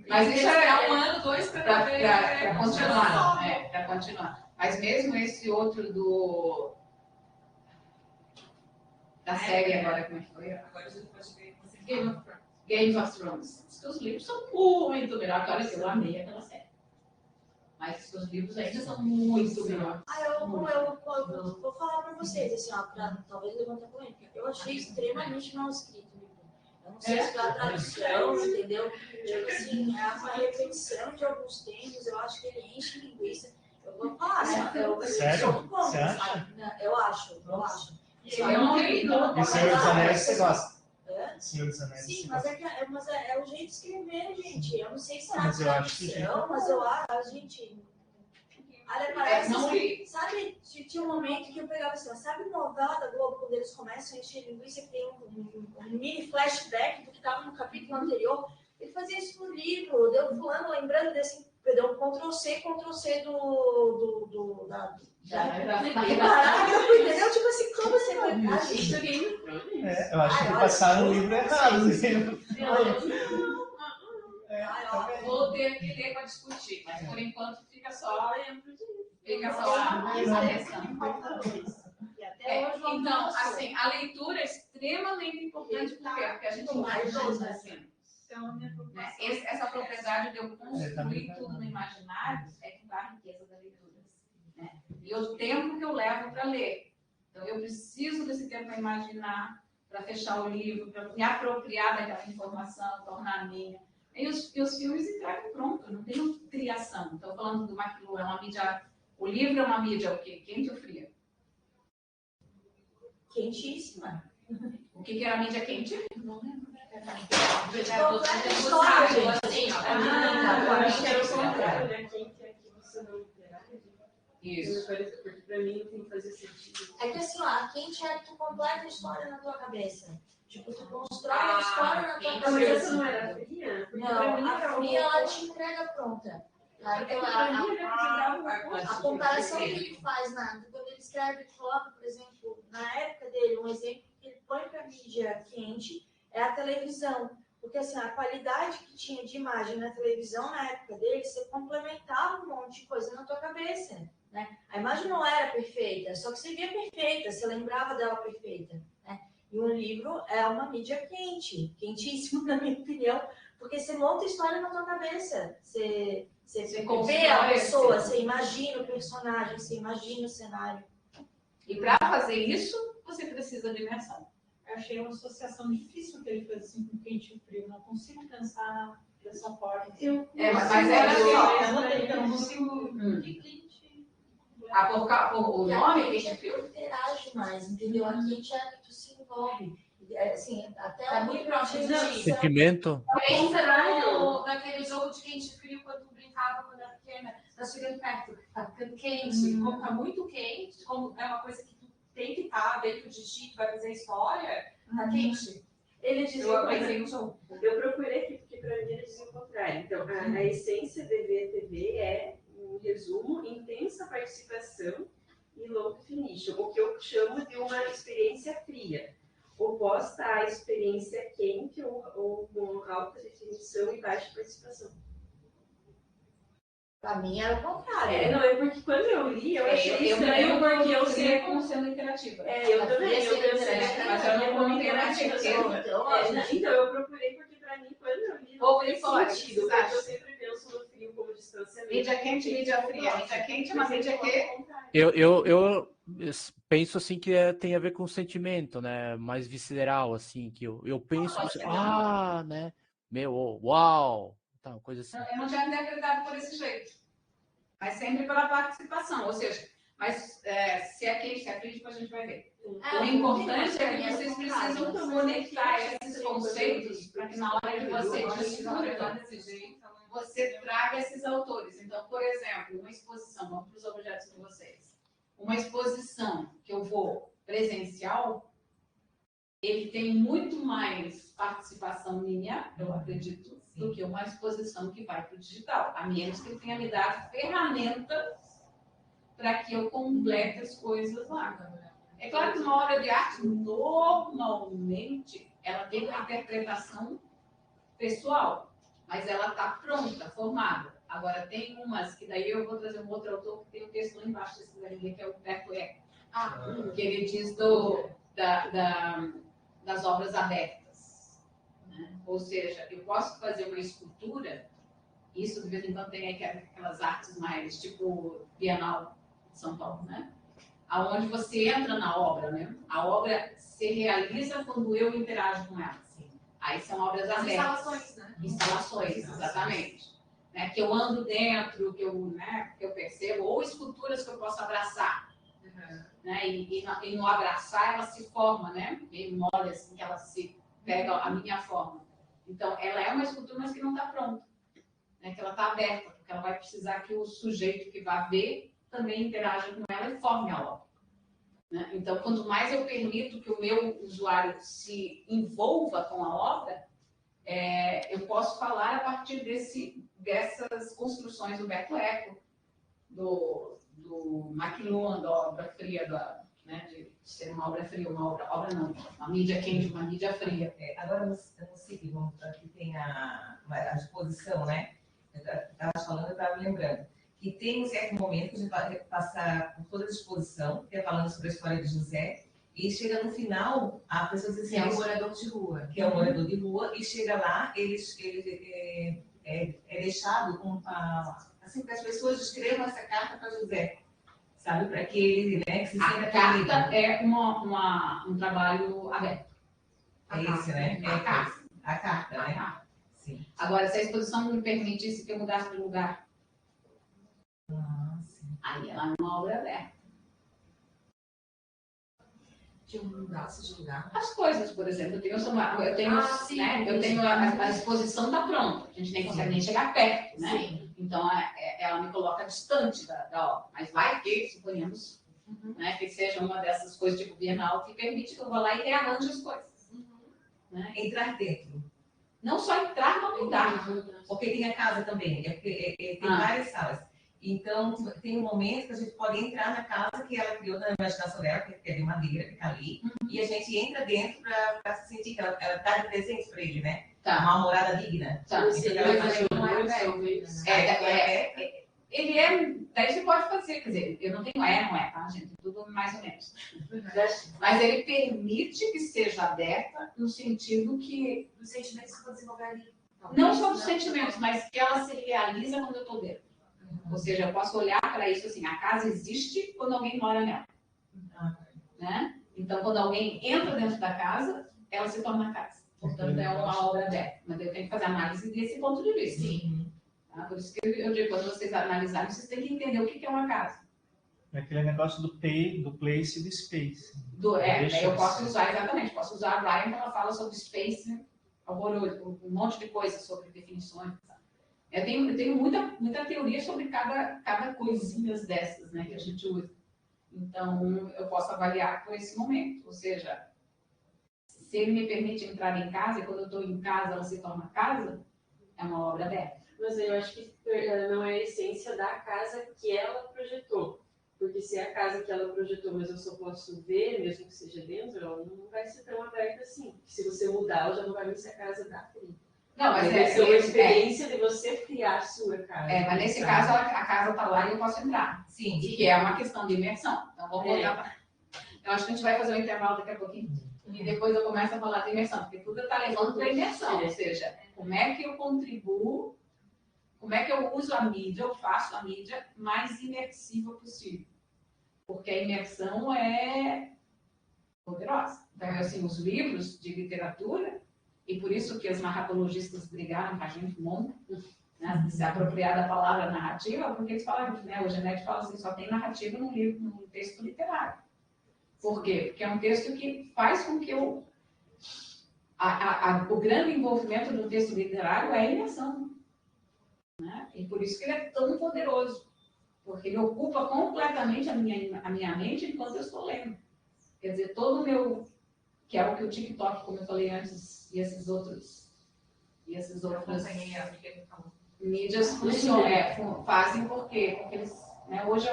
Mas isso é 1 ano, 2 para continuar. Para continuar. Mas mesmo esse outro da série agora, como é que foi? Agora a gente pode ver. Game of Thrones. Os livros são muito melhores. Olha, eu amei aquela série. Mas os livros ainda são muito melhores. Eu vou falar para vocês, assim, para talvez levantar polêmica. Eu achei extremamente mal escrito o livro. Eu não sei se foi a tradução, entendeu? Tipo assim, é uma repetição de alguns tempos. Eu acho que ele enche linguiça. Eu vou falar, eu Sério? sou contra, Você acha? sabe? Eu acho. Eu não li, então. E Senhor dos Anéis você gosta? É? Senhor dos Anéis Sim, você mas gosta? é o jeito de escrever, gente. Eu não sei se é Mas eu acho que tradução, mas eu acho, gente. Olha, parece não assim, li. sabe, tinha um momento que eu pegava assim, sabe novela da Globo, quando eles começam a encher linguiça, que tem um mini flashback do que estava no capítulo anterior? Ele fazia isso no livro, deu fulano lembrando desse, deu um Ctrl-C, Ctrl-C parágrafo, entendeu? Tipo assim, como você vai ficar Isso é Game of Thrones. Eu acho que passaram o livro errado. Vou ter que ler para discutir, mas por enquanto fica só. Fica só então, assim, a leitura é extremamente importante porque a gente imagina assim. Essa propriedade de eu construir tudo no imaginário é que dá a riqueza da leitura. Né? E o tempo que eu levo para ler. Então, eu preciso desse tempo para imaginar, para fechar o livro, para me apropriar daquela informação, tornar minha. E os filmes entregam pronto, não tem criação. Estou falando do McLuhan, é uma mídia. O livro é uma mídia o quê? Quente ou fria? Quentíssima. O que era a mídia quente? Não lembro. Acho que era o contrário, né? Quem quer que você não literário? Isso. Porque pra mim não tem que fazer sentido. É que assim, ó, a quente é que tu completa a história na tua cabeça. Tipo, tu constrói a história na tua Mas cabeça. essa não era fria? Não, a fria ela te entrega pronta. A comparação que ele faz, quando ele escreve, ele coloca, por exemplo, na época dele, um exemplo que ele põe para a mídia quente é a televisão. Porque assim, a qualidade que tinha de imagem na televisão na época dele, você complementava um monte de coisa na tua cabeça. Né? A imagem não era perfeita, só que você via perfeita, você lembrava dela perfeita. Né? E um livro é uma mídia quente, quentíssimo, na minha opinião, porque você monta a história na tua cabeça. Você vê a pessoa, você imagina o personagem, você imagina o cenário. E para fazer isso, você precisa de imersão. Eu achei uma associação difícil que ele fez assim com quente e frio. Não consigo pensar dessa forma. Mas era eu não consigo. O nome quente e frio interage mais, entendeu? A quente é que tu se envolve. Assim, até muito próximo. Sentimento. Naquele jogo de quente e frio, quando brincava quando era pequena, nós chegando perto, tá ficando quente, como tá muito quente, como é uma coisa que tu tem que estar dentro de ti, tu vai fazer a história, tá quente. Ele dizia eu procurei aqui, porque para mim ele dizia o contrário. Então, a essência de VTV é, em resumo, intensa participação e low definition, o que eu chamo de uma experiência fria, oposta à experiência quente ou com alta definição e baixa participação. Para mim era o contrário. Não, é porque quando eu li, eu achei estranho, porque eu sei como sendo interativa. Eu também, eu pensei, mas eu não como interativa. Então, eu procurei porque para mim, quando eu li, não fez sentido, porque eu sempre penso no frio como distanciamento. Mídia quente, mídia fria. Mídia quente é uma mídia que... Eu penso assim que tem a ver com sentimento, né? Mais visceral, assim, que eu penso, né? Uau! Tá, uma coisa assim. Eu não tinha interpretado por esse jeito, mas sempre pela participação, ou seja, mas se é quente, se é frio, depois a gente vai ver. O importante é que vocês precisam conectar esses conceitos para que na hora de você traga esses autores. Então, por exemplo, uma exposição, vamos para os objetos de vocês. Uma exposição que eu vou presencial, ele tem muito mais participação minha, eu acredito, do que uma exposição que vai para o digital. A menos que ele tenha me dado ferramentas para que eu complete as coisas lá. É claro que uma obra de arte, normalmente, ela tem uma interpretação pessoal, mas ela está pronta, formada. Agora, tem umas que daí eu vou trazer um outro autor que tem um texto lá embaixo desse daí, que é o Humberto Eco, que ele diz das obras abertas. Né? Ou seja, eu posso fazer uma escultura, isso de vez em quando tem aquelas artes mais, tipo Bienal de São Paulo, né? Aonde você entra na obra, né? A obra se realiza quando eu interajo com ela. Sim. Aí são obras abertas. Instalações, né? Instalações, exatamente. né, que eu ando dentro, que eu percebo, ou esculturas que eu posso abraçar. Né, e no abraçar ela se forma, né, meio mole, assim, que ela se pega a minha forma. Então, ela é uma escultura, mas que não está pronta, né, que ela está aberta, porque ela vai precisar que o sujeito que vai ver também interaja com ela e forme a obra. Né? Então, quanto mais eu permito que o meu usuário se envolva com a obra, eu posso falar a partir dessas construções do Humberto Eco, do McLuhan, da obra fria, né, de ser uma obra fria, obra não, uma mídia quente, uma mídia fria. Agora, no CIB, aqui tem a exposição, né? Eu estava falando, eu estava lembrando, que tem um certo momento que a gente vai passar por toda a exposição, que é falando sobre a história de José, e chega no final, a pessoa diz assim, que é um morador de rua. Que é um morador de rua, e chega lá, ele é deixado assim, para as pessoas escrevam essa carta para José, sabe? Para que ele, né, que se sinta a carta é um trabalho aberto. É isso, né? A carta. A carta, né? Sim. Agora, se a exposição me permitisse que eu mudasse de lugar, aí ela é uma obra aberta. Que eu mudasse de lugar? As coisas, por exemplo, eu tenho a exposição está pronta, a gente nem consegue nem chegar perto, né? Sim. Então, ela me coloca distante da obra, mas vai que, suponhamos, né, que seja uma dessas coisas tipo Bienal que permite que eu vá lá e rearranje as coisas. Né? Entrar dentro. Não só entrar, mas mudar. Porque tem a casa também, tem várias salas. Então, tem um momento que a gente pode entrar na casa que ela criou na imaginação dela, que é de madeira, que está ali, e a gente entra dentro para se sentir que ela está de presente para ele, né? Tá. Uma morada digna. Tá. Ele daí você pode fazer, quer dizer, eu não tenho não é, tá, gente? Tudo mais ou menos. Mas ele permite que seja aberta no sentido que... Dos sentimentos que vão desenvolver ali. Não só dos sentimentos, mas que ela se realiza quando eu estou dentro. Ou seja, eu posso olhar para isso assim, a casa existe quando alguém mora nela. Né? Então, quando alguém entra dentro da casa, ela se torna casa. Portanto, é uma obra aberta. Mas eu tenho que fazer análise desse ponto de vista. Sim. Tá? Por isso que eu digo, quando vocês analisarem, vocês têm que entender o que é uma casa. É aquele negócio do place e do space. Eu posso usar, exatamente, posso usar a Ryan, que ela fala sobre space, um monte de coisas sobre definições. Eu tenho muita teoria sobre cada coisinha dessas, né, que a gente usa. Então, eu posso avaliar por esse momento. Ou seja, se ele me permite entrar em casa, e quando eu estou em casa ela se torna casa, é uma obra aberta. Mas eu acho que não é a essência da casa que ela projetou. Porque se é a casa que ela projetou, mas eu só posso ver, mesmo que seja dentro, ela não vai ser tão aberta assim. Se você mudar, ela já não vai ser a casa da Frida. Não, mas vai ser uma experiência de você criar a sua casa. Mas nesse caso, a casa está lá e eu posso entrar. Sim. E que é uma questão de imersão. Então, vamos voltar para... Eu acho que a gente vai fazer um intervalo daqui a pouquinho. E depois eu começo a falar de imersão. Porque tudo está levando para a imersão. Ou seja, como é que eu contribuo, como é que eu uso a mídia, eu faço a mídia mais imersiva possível. Porque a imersão é poderosa. Então, assim, os livros de literatura... E por isso que os narratologistas brigaram com a gente um monte, né, de se apropriar da palavra narrativa, porque eles falam, né, o Genete fala assim, só tem narrativa no livro, no texto literário. Por quê? Porque é um texto que faz com que o grande envolvimento do texto literário é a imersão. Né? E por isso que ele é tão poderoso. Porque ele ocupa completamente a minha mente enquanto eu estou lendo. Quer dizer, todo o meu... Que é o que o TikTok, como eu falei antes, e esses outros mídias fazem por quê? Porque eles, né, hoje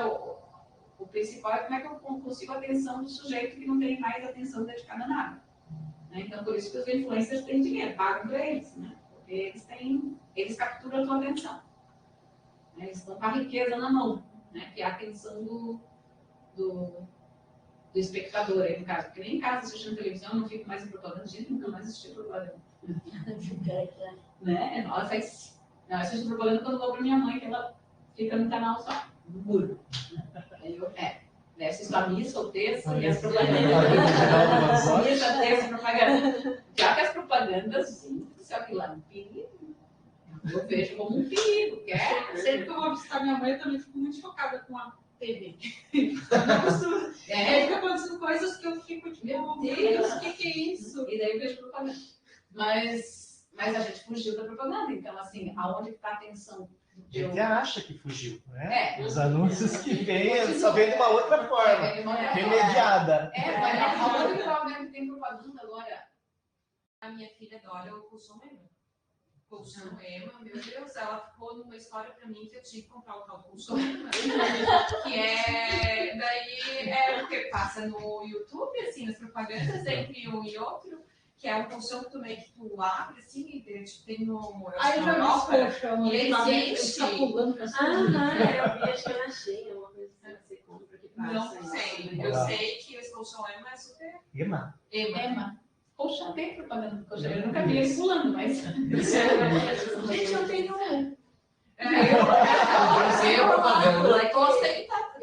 o principal é como é que eu consigo a atenção do sujeito que não tem mais atenção dedicada a nada. Né? Então, por isso que os influencers têm dinheiro, pagam para eles, né? Porque eles capturam a tua atenção. Né? Eles estão com a riqueza na mão, né? Que é a atenção do espectador, aí no caso. Porque nem em casa assistindo televisão, eu não fico mais em propaganda, gente, nunca mais assisti propaganda. Né? Ela faz... Não, eu assisto propaganda quando eu vou para minha mãe, que ela fica no canal só, no muro. Aí eu, assisto a missa, o texto e as propagandas. Missa, texto, propaganda. Já que as propagandas, gente do céu, que lá no perigo, é uma Eu vejo como um perigo, que é... Sempre que eu vou visitar minha mãe, eu também fico muito chocada com a TV. Aí fica acontecendo coisas que eu fico tipo, meu Deus, o que é isso? E daí eu vejo propaganda. Mas a gente fugiu da propaganda, então assim, aonde está a atenção? A gente acha que fugiu, né? É. Os anúncios que vêm só vêm de uma outra forma, remediada. Mas aonde que está vendo que tem propaganda agora? A minha filha adora o colchão Ema. Colchão Ema, meu Deus, ela ficou numa história pra mim que eu tinha que comprar o tal colchão Ema. Que é. Daí é o que passa no YouTube, assim, nas propagandas entre um e outro. Que é um colchão também que tu abre, assim, e tem no... Aí eu já vi esse colchão, e ele existe. Eu vi, acho que eu achei uma coisa assim, que você compra que passa. Não sei. Eu sei que esse colchão Ema é super... Ema. Poxa, tem propaganda do colchão. Eu nunca vi ele pulando, mas... Gente, eu tenho um.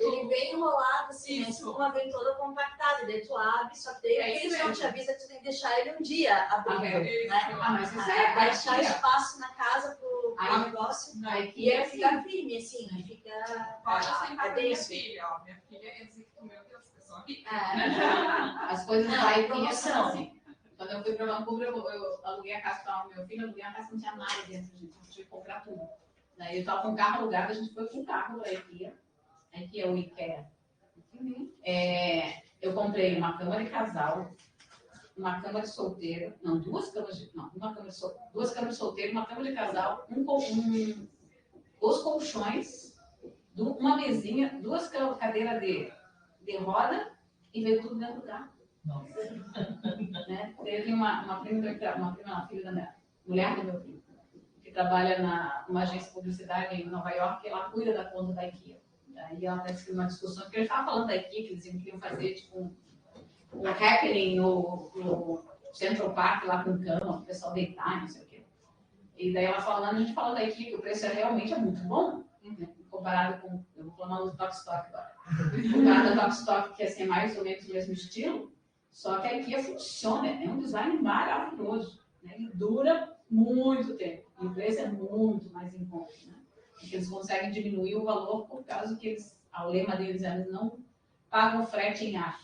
Ele vem enrolado, assim, mas uma vem toda compactada, daí tu abre, só que daí eles não te avisa que tu tem que deixar ele um dia abrindo, né? Mas isso é vai deixar espaço na casa pro negócio, e ele fica firme, assim, não fica... Pode sentar pra minha filha, ó. Minha filha ia dizer que, meu Deus, pessoal. As coisas da IKEA são assim. Quando eu fui para Vancouver, eu aluguei a casa para o meu filho, aluguei a casa que não tinha nada dentro, gente. Eu tive que comprar tudo. Daí eu estava com o carro alugado, a gente foi com o carro para a IKEA. A IKEA é o IKEA. Eu comprei uma cama de casal, uma cama de solteiro, duas camas de solteiro, uma cama de casal, os colchões, uma mesinha, duas cadeiras de roda e veio tudo dentro do carro. Né? Teve uma filha da minha mulher do meu filho, que trabalha numa agência de publicidade em Nova York, que ela cuida da conta da IKEA. Daí ela teve uma discussão, porque eles estavam falando da IKEA, que eles queriam fazer tipo um happening no Central Park, lá com cama, o pessoal deitar, não sei o quê. E daí ela falando, a gente falando da IKEA, que o preço realmente é muito bom, né? Comparado com, eu vou falar do Tokstok agora, comparado ao Tokstok, que é assim, mais ou menos o mesmo estilo. Só que a IKEA funciona, é um design maravilhoso, né? E dura muito tempo. E o preço é muito mais em conta, né? Porque eles conseguem diminuir o valor por causa que o lema deles é não pagam frete em ar.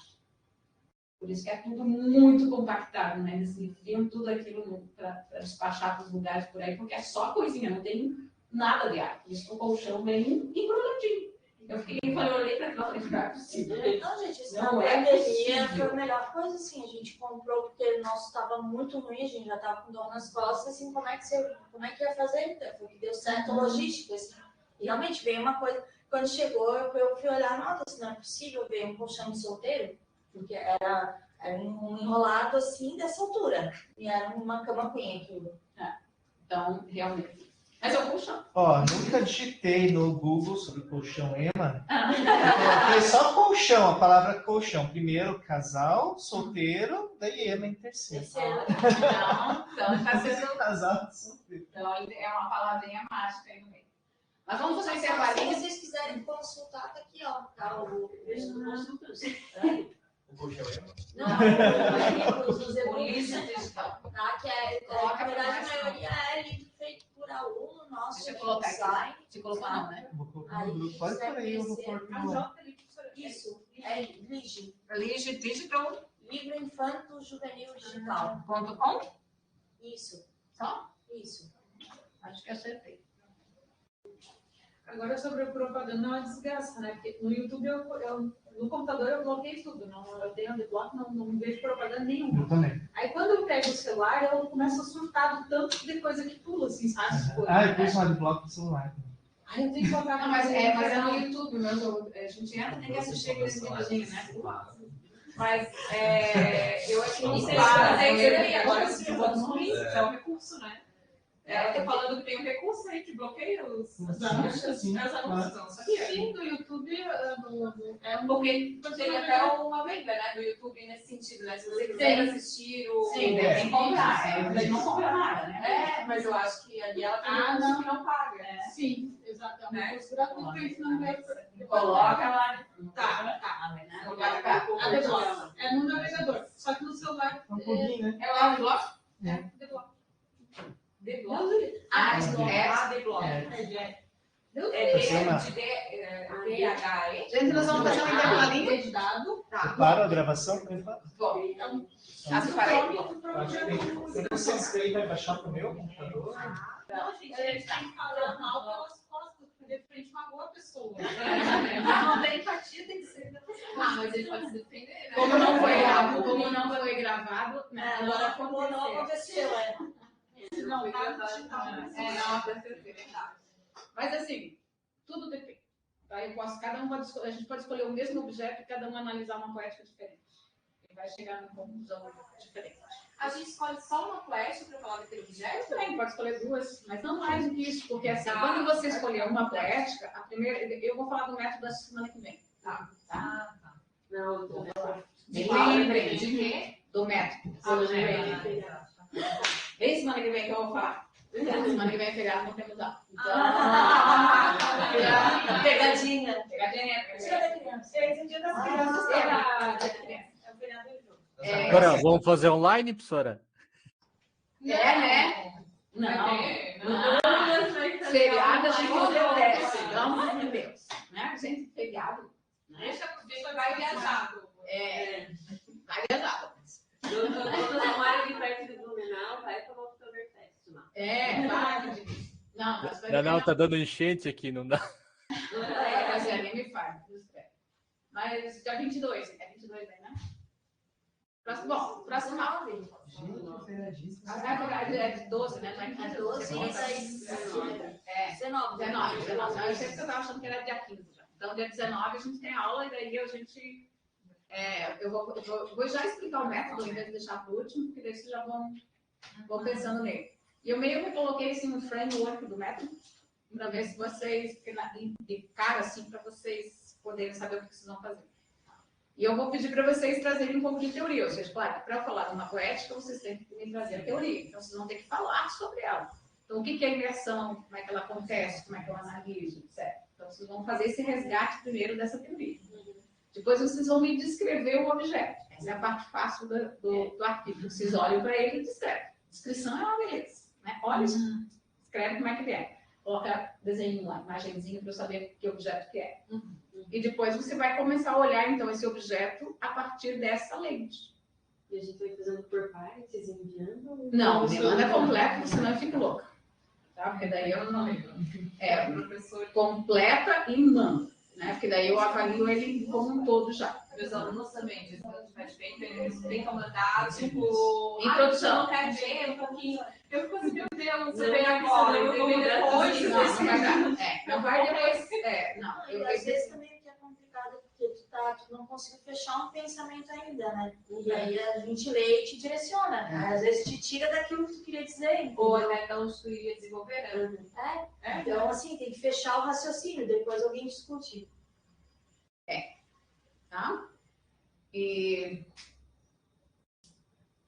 Por isso que é tudo muito compactado, né? Eles enfiam tudo aquilo para despachar para os lugares por aí, porque é só coisinha, não tem nada de ar. Por isso que o colchão vem embrulhadinho. Eu olhei para aquilo e falei, não é possível. Não, gente, isso na pandemia foi a melhor coisa, assim, a gente comprou porque o nosso estava muito ruim, a gente já estava com dor nas costas, assim, como é que ia fazer? Foi que deu certo a logística, assim. E realmente veio uma coisa, quando chegou, eu fui olhar, nossa, assim, não é possível ver um colchão de solteiro, porque era um enrolado, assim, dessa altura, e era uma cama queen aquilo. Então, realmente. Mas é um colchão. Nunca digitei no Google sobre colchão Ema. Foi só colchão, a palavra colchão. Primeiro casal, solteiro, daí Ema em terceiro. Então tá sendo casal, solteiro. Então é uma palavrinha mágica aí no meio. Mas vamos fazer um Se intervalinho. vocês quiserem consultar, tá aqui, ó. Tá o preço do consulta. O colchão Ema? Não, os Polícia digital. tá? Que na verdade, a maioria é livro feito por aluno nosso. Deixa eu colocar design. aqui. Se colocar não, né? Vou colocar no grupo. Pode por aí, eu vou pôr no... Isso, é Lige. Lige Digital. Livro Infanto Juvenil Digital. .com? Isso. Só? Isso. Acho que acertei. Agora sobre a propaganda, não é desgraça, né? Porque no YouTube, no computador eu bloqueei tudo. Eu tenho adblock, não vejo propaganda nenhuma. Eu também. Aí quando eu pego o celular, eu começo a surtar do tanto de coisa que pula, assim, sabe? Eu pus um adblock no celular. Aí eu tenho que colocar... Não, mas é no YouTube mesmo. A gente entra, tem que assistir aqueles videozinhos, né? Mas eu acho que não sei agora se vamos ruins, é um recurso, né? Eu tô falando que tem um recurso aí que bloqueia os anúncios. Sim, do YouTube porque tem até uma venda, né, do YouTube nesse sentido, né? Se você quiser assistir o... Sim, tem que comprar. Ele não compra nada, né? Mas eu acho que ali ela tem um recurso que não paga. Sim, exatamente. É um recurso gratuito que a gente não vê. Coloca lá. Tá. Adblock. É no navegador. Só que no celular... Um pouquinho, né? É o Adblock? É, Adblock. Gente, nós vamos fazer um intervalinho de dado. Para a gravação, por enquanto? Bom, então, Você não se inscreve e vai baixar para o meu computador? Não, gente, a gente tem que falar mal pelas costas, porque de frente uma boa pessoa. não tem empatia, tem que ser. Mas ele pode se defender, né? Como não foi gravado, né? Agora, como não aconteceu, Não, tá Mas assim, tudo depende. Tá? A gente pode escolher o mesmo objeto e cada um analisar uma poética diferente. E vai chegar numa conclusão diferente. A gente escolhe só uma poética para falar daquele objeto? Também pode escolher duas, mas não mais do que isso, porque assim, quando você escolher uma poética, a primeira, eu vou falar do método da semana que vem. Tá? Não, Lembrem de quê? Do método. Vem semana que vem que eu vou falar. Semana que vem é feriado, não temos aula. Pegadinha. Dia da criança. Dia das crianças. É o feriado do jogo. Agora, vamos fazer online, professora? Né? Não. Feriado a gente obedece, pelo amor de Deus. Né? Gente, feriado. Deixa a vai viajado. Vai viajado. Quando eu moro ali perto de Blumenau, vai para o Oktoberfest lá. Vai. Não, tá dando enchente aqui, não dá. Mas nem me faz. Mas dia 22. É 22 aí, né? Próximo aula. É de 12, né? Não é 12, é 19. Eu sempre que eu estava achando que era dia 15 já. Então, dia 19 a gente tem aula e daí a gente... eu vou já explicar o método, em vez de deixar para o último, porque daí vocês já vão pensando nele. E eu meio que coloquei assim, um framework do método, para ver se vocês, de cara assim, para vocês poderem saber o que vocês vão fazer. E eu vou pedir para vocês trazerem um pouco de teoria, ou seja, claro, para falar uma poética, vocês têm que me trazer a teoria, então vocês vão ter que falar sobre ela. Então, o que é a imersão, como é que ela acontece, como é que eu analiso, etc. Então, vocês vão fazer esse resgate primeiro dessa teoria. Depois vocês vão me descrever o objeto. Essa é a parte fácil do arquivo. Vocês olham para ele e descrevem. Descrição é uma beleza. Né? Olha, escreve como é que ele é. Coloca desenho lá, imagenzinha para eu saber que objeto que é. E depois você vai começar a olhar, então, esse objeto a partir dessa lente. E a gente vai fazendo por partes, enviando? Não, me manda completo, senão eu fico louca. Tá? Porque daí eu não... professor completa e manda. Né? Porque daí eu avalio ele como um todo já. Meus alunos também, eles têm que mandar, tipo, introdução. Não quer ver um pouquinho. Eu fico assim, meu Deus, você Não vem agora, eu vou depois. Não vai depois. Às vezes também é complicado, porque tu não conseguiu fechar um pensamento ainda, né? E aí a gente lê e te direciona. Às vezes te tira daquilo que tu queria dizer. Ou até da onde tu ia desenvolver. Então, assim, tem que fechar o raciocínio, depois alguém discute. Tá? E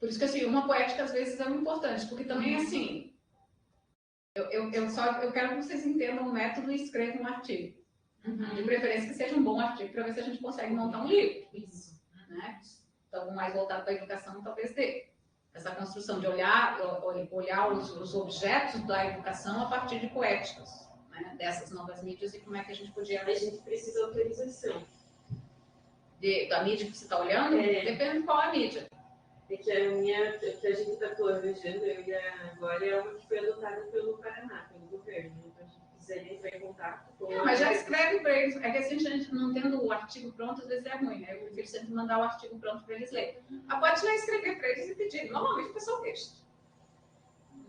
por isso que assim, uma poética às vezes é muito importante, porque também assim, eu quero que vocês entendam o método e escrevam um artigo. De preferência que seja um bom artigo, para ver se a gente consegue montar um livro. Isso. Né? Então, mais voltado para a educação, talvez dê. Essa construção de olhar os objetos da educação a partir de poéticas, né? Dessas novas mídias e como é que a gente podia... A gente precisa de autorização. Da mídia que você está olhando? Depende de qual é a mídia. É que que a gente está planejando, eu e agora, é uma que foi adotada pelo Paraná, pelo governo. Então, a gente precisaria entrar em contato com... Mas já escreve para eles. É que assim, a gente não tendo o artigo pronto, às vezes é ruim, né? Eu prefiro sempre mandar o artigo pronto para eles lerem. Pode lá escrever para eles e pedir. Normalmente o pessoal deixa.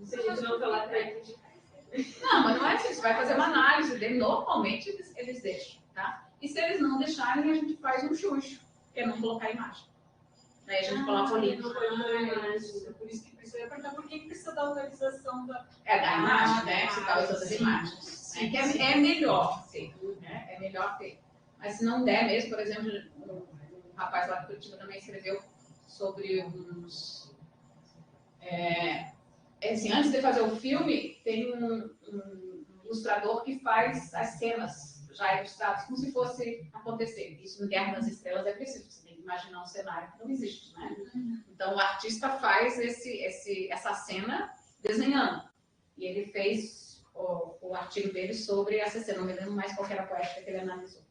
Se a gente não falar para eles... Não, mas não é assim. Você vai fazer uma análise dele. Normalmente eles deixam, tá? E se eles não deixarem, a gente faz um xuxo, que é não colocar imagem. Daí a gente coloca o link. Por isso que precisa perguntar por que precisa da autorização da imagem, né? Você está usando as imagens. É melhor ter, né? É melhor ter. Mas se não der mesmo, por exemplo, um rapaz lá de Curitiba também escreveu sobre uns... assim, antes de fazer o filme, tem um ilustrador que faz as cenas já ilustradas, como se fosse acontecer. Isso no Guerra das Estrelas é preciso, você tem que imaginar um cenário que não existe, né? Então, o artista faz essa cena desenhando. E ele fez o artigo dele sobre a CC, não me lembro mais qual era a poética que ele analisou.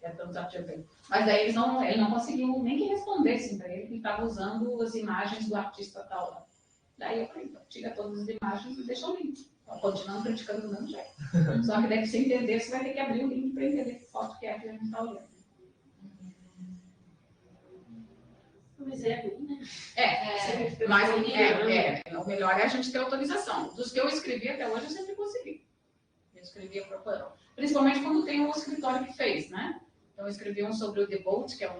É tanto artigo dele. Mas daí ele não conseguiu nem que respondessem para ele, que estava usando as imagens do artista tal lá. Daí eu falei, então, tira todas as imagens e deixa o link. Continuando criticando do mesmo jeito. Só que daí, pra você entender, você vai ter que abrir o link para entender que foto que é que a gente está olhando. Mas é ruim, né? Mas o melhor é a gente ter autorização. Dos que eu escrevi até hoje, eu sempre consegui. Eu escrevia procurando. Principalmente quando tem o escritório que fez, né? Então, eu escrevi um sobre o The Boat, que é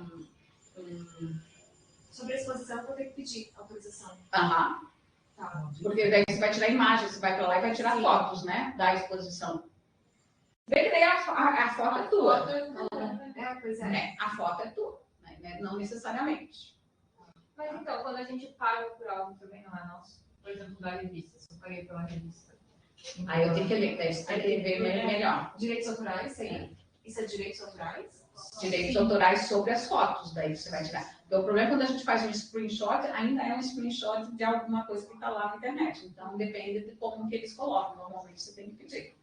Sobre a exposição, eu vou ter que pedir autorização. Aham. Tá. Porque daí você vai tirar imagens, você vai para lá e vai tirar fotos, né? Da exposição. Vê que daí a foto é tua. Pois é. A foto é tua, né? Não necessariamente. Mas então, quando a gente paga por algo também não é nosso. Por exemplo, da revista, se eu paguei pela revista. Aí eu tenho que ler, daí você tem que ver melhor. Direitos autorais, sim. Isso é direitos autorais? Direitos autorais sobre as fotos, daí você vai tirar. Então, o problema é quando a gente faz um screenshot, ainda é um screenshot de alguma coisa que está lá na internet. Então, depende de como que eles colocam. Normalmente, você tem que pedir.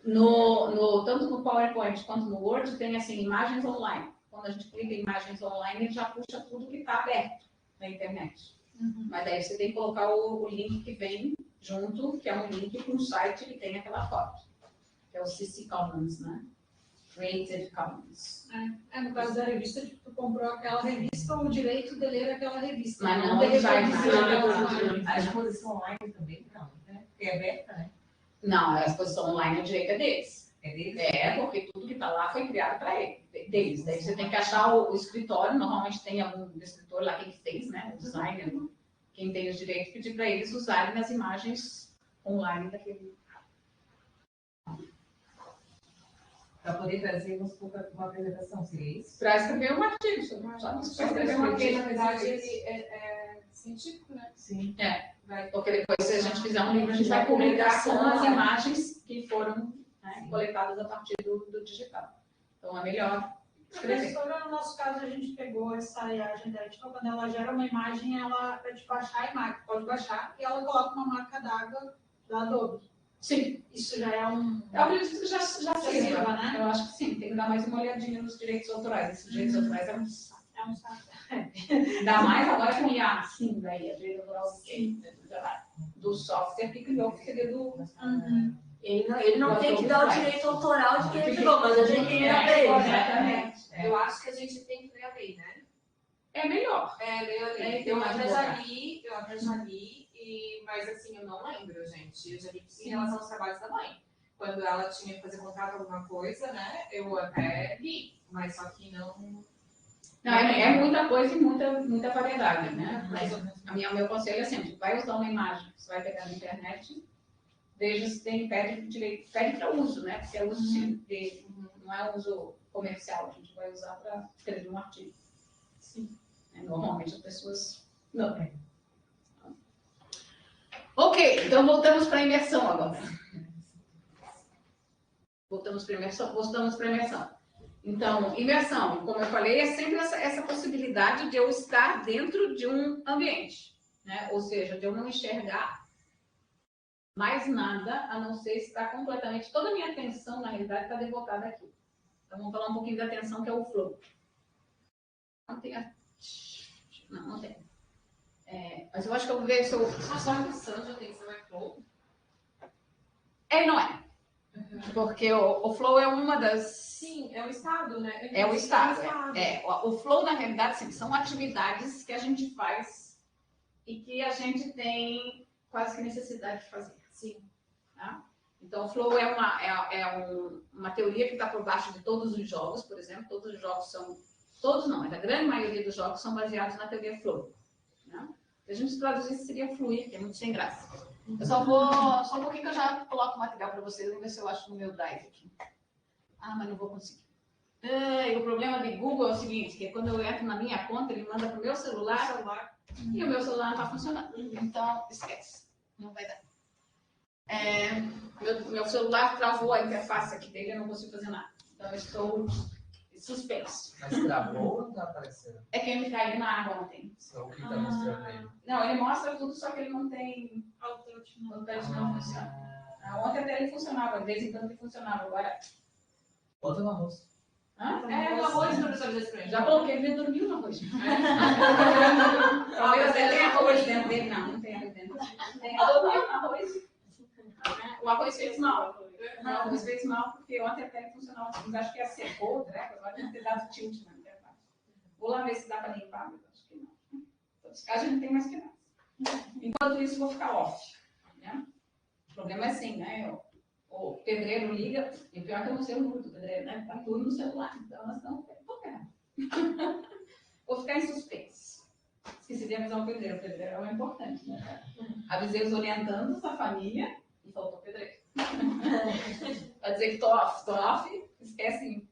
Tanto no PowerPoint quanto no Word, tem assim, imagens online. Quando a gente clica em imagens online, ele já puxa tudo que está aberto na internet. Mas daí você tem que colocar o link que vem junto, que é um link para um site que tem aquela foto. Que é o CC Commons, né? Creative Commons. No caso da revista, tipo, tu comprou aquela revista, o direito de ler aquela revista. Mas não usar a exposição online também, não, né? Porque é aberta, né? Não, a exposição online, o direito é deles. É deles? Porque tudo que está lá foi criado para deles. Daí você tem que achar o escritório, normalmente tem algum escritor lá quem fez, né? O designer, quem tem os direitos, pedir para eles usarem as imagens online daquele. Para poder trazer uma apresentação, seria isso? Para escrever um artigo sobre porque, na verdade, ele é científico, né? Sim. Porque depois, se a gente fizer um livro, a gente vai publicar com as imagens que foram coletadas a partir do digital. Então, é melhor escrever. No nosso caso, a gente pegou essa IAGEN da Edital, quando ela gera uma imagem, ela pode baixar a imagem, pode baixar, e ela coloca uma marca d'água da Adobe. Sim. Isso já é um... Eu acredito que já sirva, né? Eu acho que sim, tem que dar mais uma olhadinha nos direitos autorais. Esses direitos autorais é um saco. Ainda mais agora com IA, sim, daí, a direito autoral do software que criou o CD do... Ele não tem que dar o direito autoral de quem ele pegou, mas a gente tem que dar pra ele. Exatamente. Eu acho que a gente tem que ler a lei, né? É melhor. Ler a lei. Eu até já li, mas assim, eu não lembro, gente. Eu já li em relação aos trabalhos da mãe. Quando ela tinha que fazer contrato alguma coisa, né? Eu até li, mas só que não... Não, é muita coisa e muita variedade, né? Mas o meu conselho é sempre, vai usar uma imagem, você vai pegar na internet, veja se tem pede para uso, né? Porque é uso não é uso comercial, a gente vai usar para escrever um artigo. Sim. Normalmente as pessoas não têm. Ok, então voltamos para a imersão agora. Voltamos para a imersão. Então, imersão, como eu falei, é sempre essa possibilidade de eu estar dentro de um ambiente, né? Ou seja, de eu não enxergar mais nada, a não ser estar completamente... Toda a minha atenção, na realidade, está devotada aqui. Então, vamos falar um pouquinho da atenção, que é o flow. Não tem... Não tem. Mas eu acho que eu vou ver se eu... Só a questão de atenção é flow? Não é. Porque o flow é uma das... Sim, é o estado, né? É o estado. O flow, na realidade, sim, são atividades que a gente faz e que a gente tem quase que necessidade de fazer. Sim. Tá? Então, o flow é uma teoria que está por baixo de todos os jogos, por exemplo. Todos os jogos são... Todos não, mas a grande maioria dos jogos são baseados na teoria flow. Né? Se a gente traduzisse, seria fluir, que é muito sem graça. Eu só um pouquinho que eu já coloco o material para vocês, vamos ver se eu acho no meu drive aqui. Mas não vou conseguir. E o problema de Google é o seguinte, que quando eu entro na minha conta, ele manda para o meu celular e o meu celular não está funcionando. Então, esquece. Não vai dar. Meu celular travou a interface aqui dele, eu não consigo fazer nada. Então, eu estou suspenso. Mas travou ou não está aparecendo? É que ele caiu na água ontem. Só o que está mostrando aí. Não, ele mostra tudo, só que ele não tem... O touch não funciona. Ontem até ele funcionava, de vez em quando ele funcionava. Agora. Bota no arroz. Hã? O arroz, professor, desse pra Já coloquei, ele dormiu no arroz. Talvez até tenha arroz dentro dele. Não tem arroz dentro. Dormiu no arroz. O arroz fez mal. O arroz fez mal porque ontem até ele funcionava. Mas acho que ia ser outra, né? Agora tem que ter dado tilt na interface. Vou lá ver se dá para limpar, mas acho que não. Em todos os casos, a gente tem mais que nada. Enquanto isso, vou ficar off. Né? O problema é assim, né? O pedreiro liga, e o pior é que eu não sei o número do pedreiro, né? Tá tudo no celular. Então, nós não tocamos. Vou ficar em suspense. Esqueci de avisar o pedreiro. O pedreiro é importante, né? Avisei os orientandos da família e faltou o pedreiro. Vai dizer que tô off, esquece.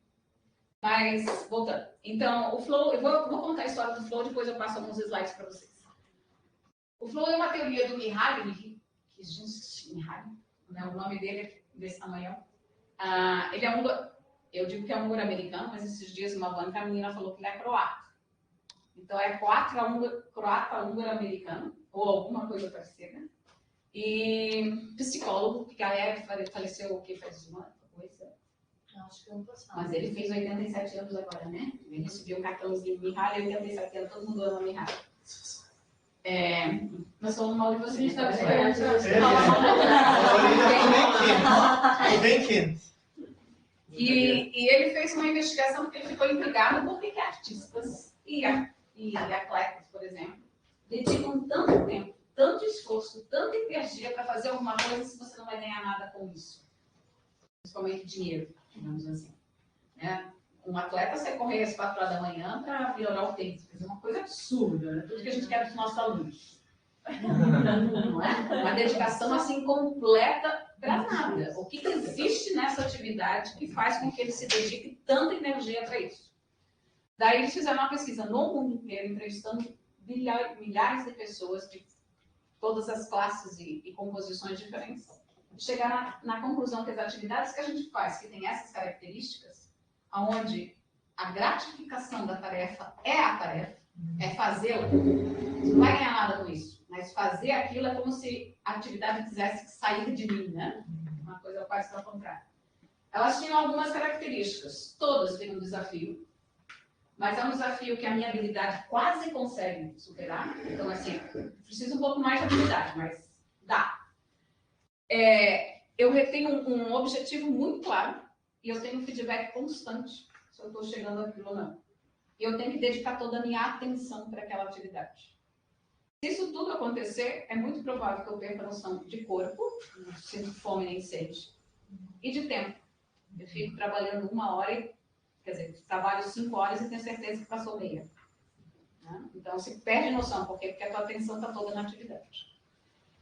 Mas, voltando. Então, o Flow, eu vou contar a história do Flow, depois eu passo alguns slides para vocês. O Flow é uma teoria do Mihaly, né? O nome dele é desse tamanho. Ele é eu digo que é húngaro-americano, mas esses dias uma banca, a menina falou que ele é croata. Então é croata-húngaro-americano, ou alguma coisa parecida. E psicólogo, porque a Eve faleceu o que faz uma coisa. Acho que ano passado. Mas ele fez 87 anos agora, né? Ele recebeu um cartãozinho Mihaly, 87 anos, todo mundo ama Mihaly. Nós falamos mal de vocês, tá esperando. Bem quente. E ele fez uma investigação porque ele ficou intrigado por que artistas e atletas, por exemplo, dedicam tanto tempo, tanto esforço, tanta energia para fazer alguma coisa se você não vai ganhar nada com isso. Principalmente dinheiro, digamos assim. Um atleta sai correr às 4 horas da manhã para melhorar o tempo. É uma coisa absurda, né? Tudo que a gente quer dos nossos alunos. Não é? Uma dedicação assim completa para nada. O que existe nessa atividade que faz com que ele se dedique tanta energia para isso? Daí eles fizeram uma pesquisa no mundo inteiro, entrevistando milhares de pessoas de todas as classes e composições diferentes. Chegaram na conclusão que as atividades que a gente faz, que tem essas características, onde a gratificação da tarefa é a tarefa, é fazê-la. Você não vai ganhar nada com isso, mas fazer aquilo é como se a atividade quisesse sair de mim, né? Uma coisa quase ao contrário. Elas tinham algumas características, todas têm um desafio, mas é um desafio que a minha habilidade quase consegue superar. Então, assim, preciso um pouco mais de habilidade, mas dá. Eu tenho um objetivo muito claro e eu tenho um feedback constante se eu estou chegando àquilo ou não. E eu tenho que dedicar toda a minha atenção para aquela atividade. Se isso tudo acontecer, é muito provável que eu perca a noção de corpo, não sinto fome nem sede, e de tempo. Eu fico trabalhando 1 hora, quer dizer, trabalho 5 horas e tenho certeza que passou meia. Né? Então, se perde noção, porque a tua atenção está toda na atividade.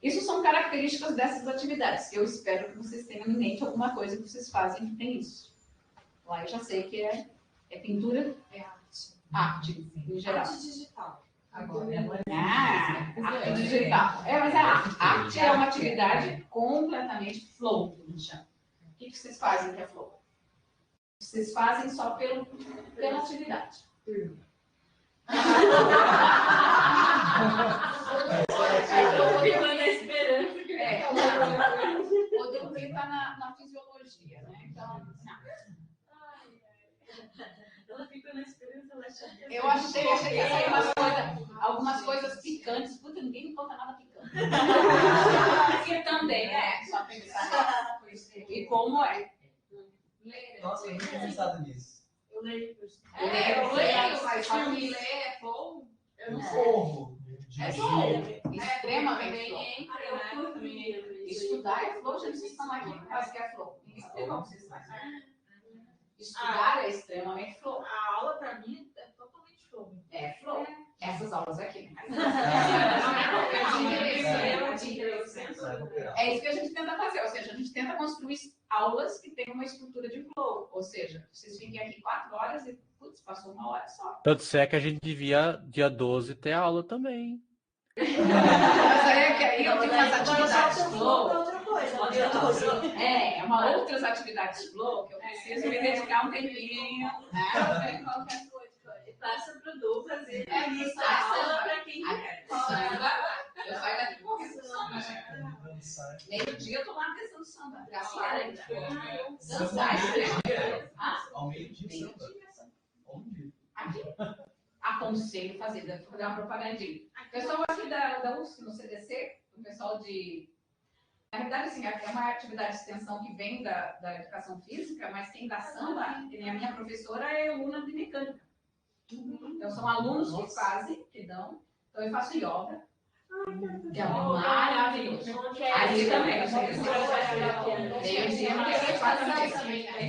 Isso são características dessas atividades. Eu espero que vocês tenham em mente alguma coisa que vocês fazem que tem isso. Lá eu já sei que é pintura, É arte. arte, em geral. Arte digital. Agora, arte digital. Mas a arte é uma atividade completamente flow, que a gente chama. O que vocês fazem que é flow? Vocês fazem só pela atividade. O dormir está na fisiologia, né? Então, Ela fica na esperança, ela acha que eu achei que ia sair algumas coisas picantes. Puta, ninguém me conta nada picante. E também só pensar nisso. E como é? Nossa, eu nunca tinha pensado nisso. eu leio. Eu leio, mas só que ler é flow. Eu não corro. É flow. Extremamente flow. Estudar é flow, gente. Vocês estão aqui por causa que é flow. Me explica o que vocês fazem. Estudar é extremamente flow. A aula, para mim, é totalmente flow. É flow. Essas aulas aqui. É isso que a gente tenta fazer. Ou seja, a gente tenta construir aulas que tenham uma estrutura de flow. Ou seja, vocês fiquem aqui 4 horas e, putz, passou 1 hora só. Tanto é que a gente devia, dia 12, ter aula também. Mas aí é que aí eu tenho umas atividades flow. Outra coisa. Uma outras atividades flow que eu preciso me dedicar um tempinho. Né? Qualquer coisa. Passa para o Du fazer Isso, aula para quem quer. Eu saio daqui correndo. dançar. Meio-dia eu tô lá dançando samba. Dançar, Dançar, Ao meio-dia, samba. Onde? Aqui. Aconselho fazer, vou dar uma propagandinha. O pessoal aqui da UFSC, no CDC, o pessoal de... Na verdade, assim, é uma atividade de extensão que vem da educação física, mas quem dá samba, a minha professora é aluna de mecânica. Então, são alunos que fazem, que dão. Então, eu faço yoga, que é maravilhoso. Ali também,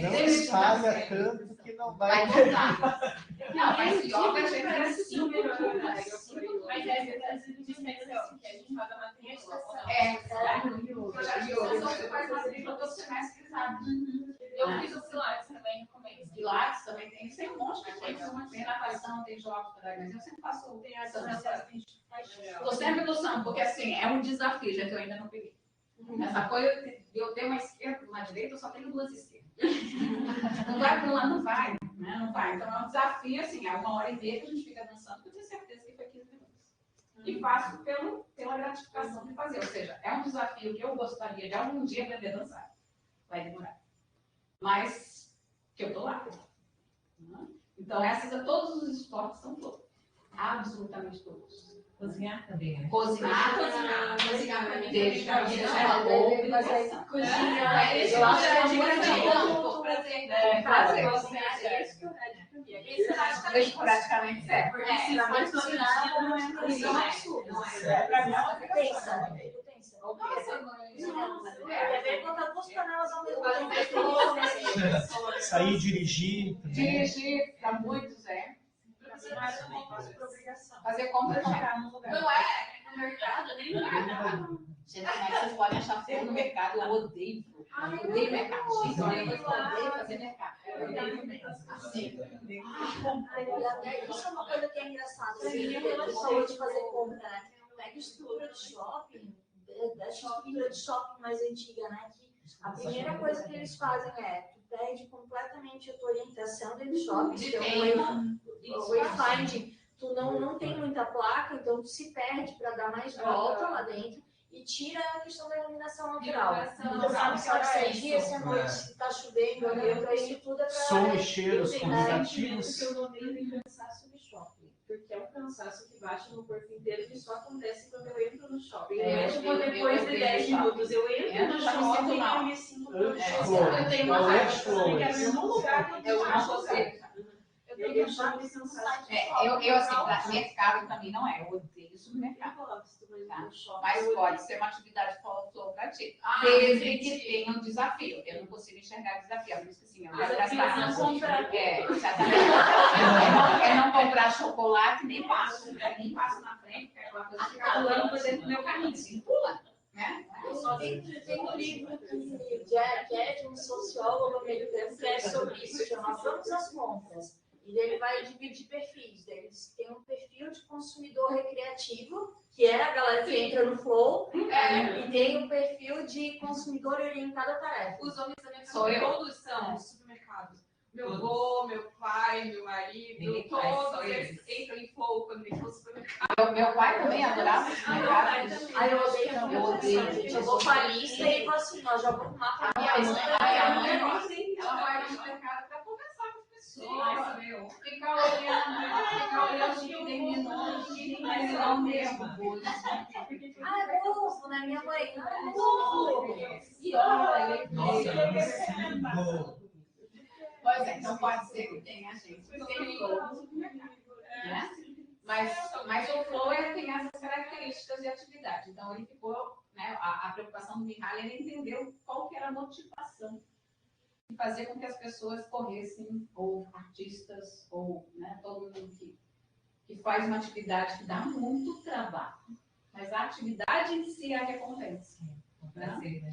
Não espalha tanto que não vai voltar. Não, mas yoga já é assim. Mas é de extensão, que a gente faz a matrícula. Você faz matrícula todo semestre, sabe? Eu fiz o Pilates também no começo. Pilates também tem um monte de coisa. Tem natação, tem jogos, mas eu sempre faço. Estou sempre gostando, porque assim, é um desafio, já que eu ainda não peguei. Essa coisa de eu ter uma esquerda e uma direita, eu só tenho duas esquerdas. Não vai para lá, não vai, né? Não vai. Então é um desafio, assim, é 1h30 que a gente fica dançando, que eu tenho certeza que foi 15 minutos. E faço pela gratificação de fazer. Ou seja, é um desafio que eu gostaria de algum dia aprender a dançar. Vai demorar. Mas que eu tô lá. Então, todos os esportes são todos. Absolutamente todos. Cozinhar também, né? Cozinhar pra mim. Deixa você falou, cozinhar. Eu acho que é prazer. Isso praticamente certo. Porque se não vai cozinhar, não é absurdo. Pra mim, pensa. Quer ver botar duas panelas ao mesmo tempo? Sair dirigir. Dirigir para muitos fazer compra no lugar. Não é no mercado, nem no mercado. Gente, mas vocês podem achar feio no mercado, eu odeio. Eu odeio mercado. Gente, olha, eu odeio fazer mercado. Eu odeio assim. Isso é uma coisa que é engraçada. Você falou de fazer compra, né? Pega estrutura de shopping, dessa estrutura de shopping mais antiga, né? Que a primeira coisa que eles fazem é tu perde completamente a tua orientação dentro do shopping, que é o wayfinding. Tu não tem muita placa, então tu se perde para dar mais volta lá dentro e tira a questão da iluminação natural. Então sabe se é dia, se é noite, se tá chovendo, então isso tudo é para... Som e cheiros convidativos. Porque eu nomeio cansaço de shopping, porque é um cansaço que bate no corpo inteiro e só acontece quando eu entro no shopping. Mesmo depois de 10 minutos eu entro no shopping e eu me sinto Eu tenho uma raiva, eu quero ir num lugar que eu não consigo. Eu assim, mercado para mim não é. Eu odeio supermercado. Mas pode ser uma atividade flow para ti. Desde que tenha um desafio. Eu não consigo enxergar desafio. Por isso que assim, eu quero gastar. É não comprar chocolate, nem passo na frente, porque aquela coisa fica pulando por dentro do meu caminho. Assim, pula. Né? Tem um livro que é de um sociólogo americano que é sobre isso, chama Vamos às Compras. E ele vai dividir perfis. Eles têm um perfil de consumidor recreativo, que é a galera que entra no flow, e tem um perfil de consumidor orientado à tarefa. Os homens da minha família todos são supermercados. Meu avô, meu pai, meu marido, todos eles entram em flow quando eles vão supermercado. Meu pai também adorava supermercado. Eu odeio. Eu vou para a lista e falo assim, nós já vamos lá para a mãe. Ela vai no supermercado para conversar com as pessoas. Ficar olhando o que tem menor, mas é o mesmo. É ovo, né? Minha mãe, é ovo. E olha, pois é, então pode ser que tenha gente que tem flow no supermercado, né? Mas o flow tem essas características de atividade. Então ele ficou, né? A preocupação do Mihaly era entender qual que era a motivação de fazer com que as pessoas corressem, ou artistas, ou né, todo mundo que faz uma atividade que dá muito trabalho. Mas a atividade em si é a recompensa. Né?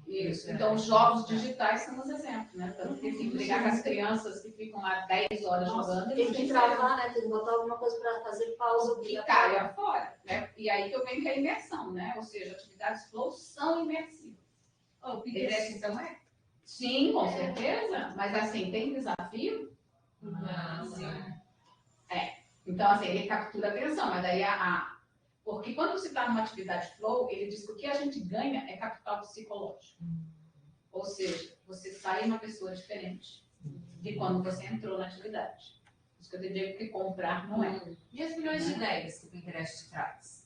Isso. Então, os jogos digitais são os exemplos, né? Tanto que tem que brigar com as crianças que ficam lá 10 horas jogando. Tem que travar, né? Tem que botar alguma coisa para fazer pausa. E caia fora, né? E aí que eu venho com a imersão, né? Ou seja, atividades flow são imersivas. O PDF, então, é? Sim, com certeza. Mas, assim, tem desafio? Não, sim. Então, assim, ele captura a atenção. Mas daí Porque quando você está numa atividade flow, ele diz que o que a gente ganha é capital psicológico. Ou seja, você sai uma pessoa diferente de quando você entrou na atividade. Isso que eu digo que comprar não é. E as milhões de ideias que o Pinterest te traz?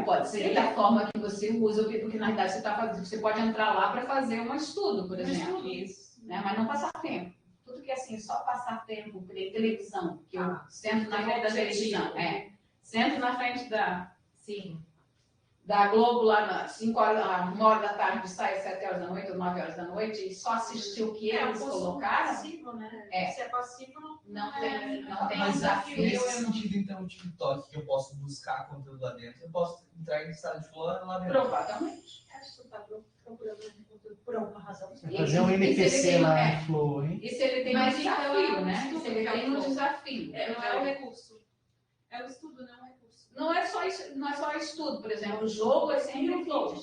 Pode ser da forma que você usa, porque na verdade você está fazendo, você pode entrar lá para fazer um estudo, por exemplo. Isso. Né? Mas não passar tempo. Tudo que é assim, só passar tempo, por televisão, que eu sento na frente da televisão. Sento na frente da Globo lá nas 5 horas, 1 hora da tarde, sai às 7 horas da noite ou 9 horas da noite, e só assistir o que eles colocaram. Passivo, né? Se é passivo, não tem Mas desafio. nesse sentido, então, o TikTok, que eu posso buscar conteúdo lá dentro, eu posso entrar em estado de flow lá dentro. Provavelmente. Acho que você está procurando conteúdo por alguma razão. Fazer um NPC lá no Flow, hein? E se ele tem um desafio, né? Se ele tem um desafio. Não é o recurso. É o estudo, não é o recurso. Não é só estudo, por exemplo, o jogo é sempre um flow.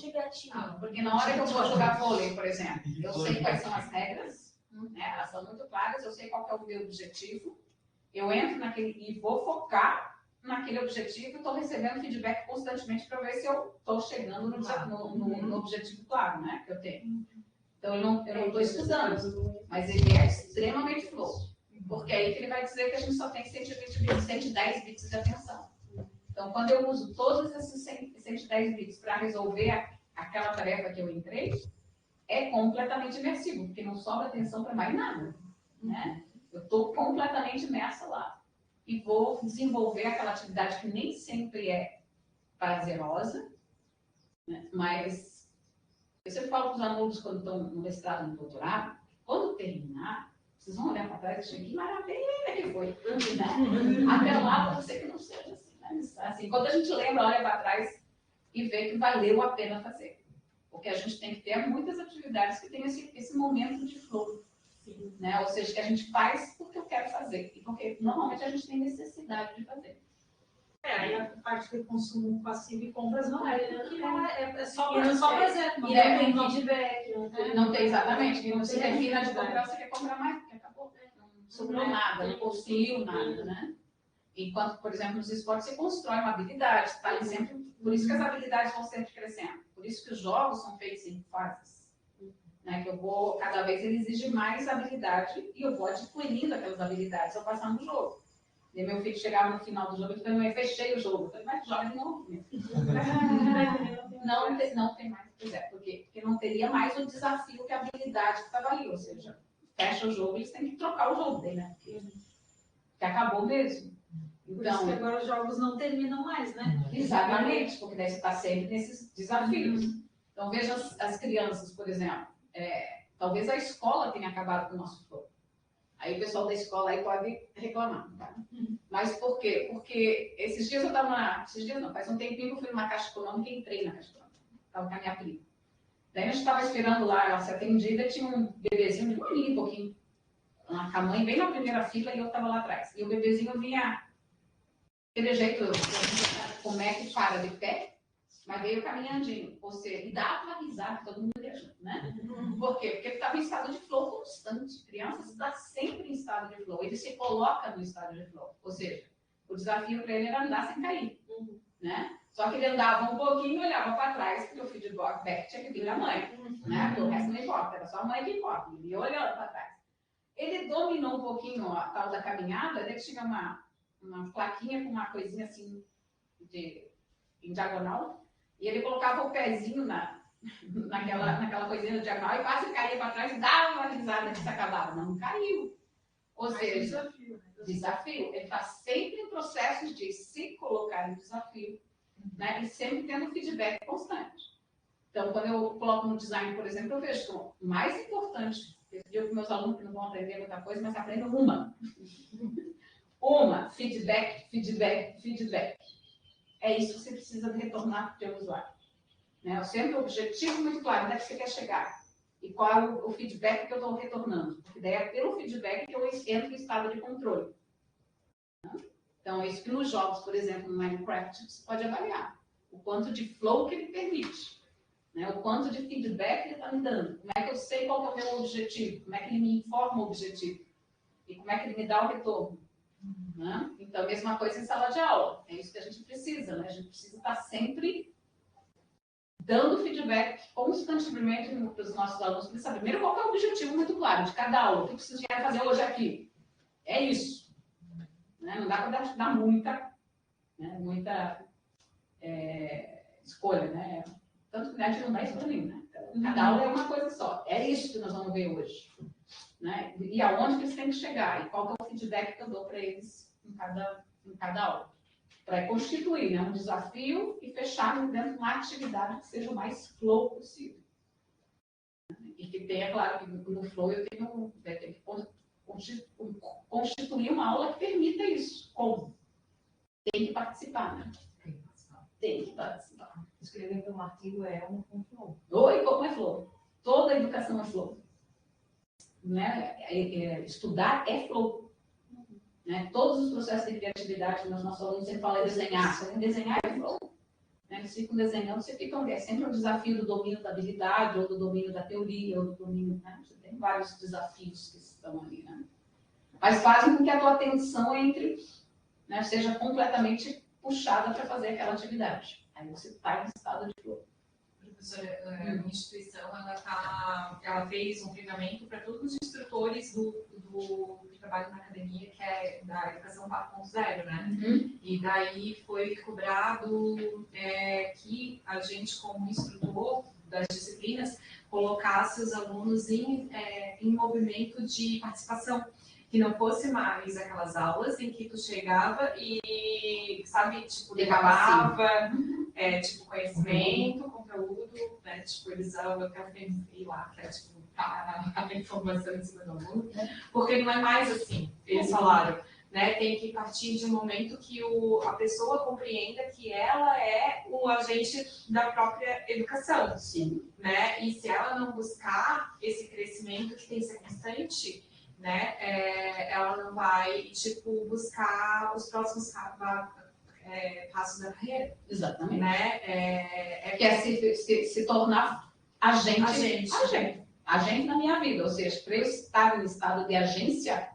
Porque na hora que eu vou jogar vôlei, por exemplo, eu sei quais são as regras, né? Elas são muito claras, eu sei qual que é o meu objetivo, eu entro naquele e vou focar naquele objetivo e estou recebendo feedback constantemente para ver se eu estou chegando no objetivo claro, né? Que eu tenho. Então eu não estou estudando, mas ele é extremamente flow. Porque é aí que ele vai dizer que a gente só tem 120 bits, 110 bits de atenção. Então, quando eu uso todos esses 110 bits para resolver aquela tarefa que eu entrei, é completamente imersivo, porque não sobra atenção para mais nada. Né? Eu estou completamente imersa lá. E vou desenvolver aquela atividade que nem sempre é prazerosa, né? Mas eu sempre falo para os alunos quando estão no mestrado, no doutorado, quando terminar, vocês vão olhar para trás e achar que maravilha que foi. Né? Até lá, pode ser que não seja assim. Assim, quando a gente lembra, olha para trás e vê que valeu a pena fazer. Porque a gente tem que ter muitas atividades que tem esse momento de flow. Né? Ou seja, que a gente faz porque eu quero fazer. E porque normalmente a gente tem necessidade de fazer. Aí a parte do consumo passivo e compras não é. É só prazer. Não tem feedback. Não tem exatamente. E você termina de comprar, você quer comprar mais, porque acabou. Não sobrou nada, não construiu nada, né? Enquanto, por exemplo, nos esportes você constrói uma habilidade, está ali sempre. Por isso que as habilidades vão sempre crescendo. Por isso que os jogos são feitos em fases. Né? Que eu vou, cada vez ele exige mais habilidade e eu vou adquirindo aquelas habilidades ao passar no jogo. E meu filho chegava no final do jogo e falou, eu fechei o jogo. Eu falei, mas joga de novo. Não tem mais. Pois é, porque não teria mais o desafio que a habilidade que estava ali. Ou seja, fecha o jogo, eles têm que trocar o jogo dele, né? Porque acabou mesmo. Por isso que agora os jogos não terminam mais, né? Exatamente, porque daí você está sempre nesses desafios. Então, veja as crianças, por exemplo. Talvez a escola tenha acabado com o nosso flow. Aí o pessoal da escola aí pode reclamar. Tá? Mas por quê? Porque esses dias eu estava Esses dias não, faz um tempinho que eu fui numa Caixa Econômica e entrei na Caixa Econômica. Estava com a minha prima. Daí a gente estava esperando lá ela ser atendida, tinha um bebezinho de um aninho, pouquinho. Com a mãe bem na primeira fila e eu estava lá atrás. E o bebezinho vinha aquele jeito, como é que para de pé, mas veio caminhandinho. Ou seja, e dava uma risada, todo mundo ia junto, né? Por quê? Porque ele estava em estado de flow constante. Crianças estão sempre em estado de flow. Ele se coloca no estado de flow. Ou seja, o desafio para ele era andar sem cair. Né? Só que ele andava um pouquinho e olhava para trás, porque o feedback tinha que vir da mãe. Né? Porque o resto não importa, era só a mãe que importa. Ele ia olhando para trás. Ele dominou um pouquinho a tal da caminhada, ele tinha uma plaquinha com uma coisinha assim em diagonal, e ele colocava o pezinho naquela coisinha de diagonal e quase caía para trás e dava uma risada que se acabava. Não caiu. Ou seja, desafio. Ele está sempre em processos de se colocar em desafio, né? E sempre tendo feedback constante. Então, quando eu coloco no design, por exemplo, eu vejo que o mais importante, eu digo para meus alunos que não vão aprender muita coisa, mas aprendem uma, feedback. É isso que você precisa retornar para o teu usuário. Né? Sempre o objetivo muito claro, onde é que você quer chegar. E qual é o feedback que eu estou retornando. Porque daí é pelo feedback que eu entro em estado de controle. Então, é isso que nos jogos, por exemplo, no Minecraft, você pode avaliar. O quanto de flow que ele permite. Né? O quanto de feedback ele está me dando. Como é que eu sei qual é o meu objetivo. Como é que ele me informa o objetivo. E como é que ele me dá o retorno. Né? Então, a mesma coisa em sala de aula. É isso que a gente precisa, né? A gente precisa estar sempre dando feedback constantemente para os nossos alunos. Precisa primeiro qual é o objetivo muito claro de cada aula. O que vocês vieram fazer hoje aqui? É isso. Né? Não dá para dar muita escolha, né? Tanto que a gente não dá escolha nenhuma. Né? Então, cada aula é uma coisa só. É isso que nós vamos ver hoje. Né? E aonde que eles têm que chegar. E qual que é o feedback que eu dou para eles em cada aula. Para constituir, né, um desafio e fechar dentro de uma atividade que seja o mais flow possível. E que tenha, claro, que no flow eu tenho que constituir uma aula que permita isso. Como? Tem que participar, né? Tem que participar. Escrever um artigo é um flow. Oi, como é flow? Toda educação é flow. Né? Estudar é flow. Né? Todos os processos de criatividade que os nossos alunos sempre falam é desenhar. Só que desenhar é flow. Né? Eles ficam desenhando, é sempre um desafio do domínio da habilidade, ou do domínio da teoria, ou do domínio. Né? Você tem vários desafios que estão ali. Né? Mas fazem com que a tua atenção né, seja completamente puxada para fazer aquela atividade. Aí você está em estado de flow. Professora, a minha instituição ela fez um treinamento para todos os instrutores que trabalham na academia, que é da educação 4.0, né? Uhum. E daí foi cobrado que a gente, como instrutor das disciplinas, colocasse os alunos em movimento de participação. Que não fosse mais aquelas aulas em que tu chegava e, sabe, tipo, derramava, tipo, conhecimento, conteúdo, né, tipo, eles usavam até o PMI lá, que é, tipo, a informação em cima do aluno, porque não é mais assim, eles falaram, né, tem que partir de um momento que a pessoa compreenda que ela é o agente da própria educação, Sim. Né, e se ela não buscar esse crescimento que tem que ser constante, né, ela não vai, tipo, buscar os próximos passos da carreira. Exatamente. Né? Que é se tornar agente na minha vida. Ou seja, para eu estar no estado de agência,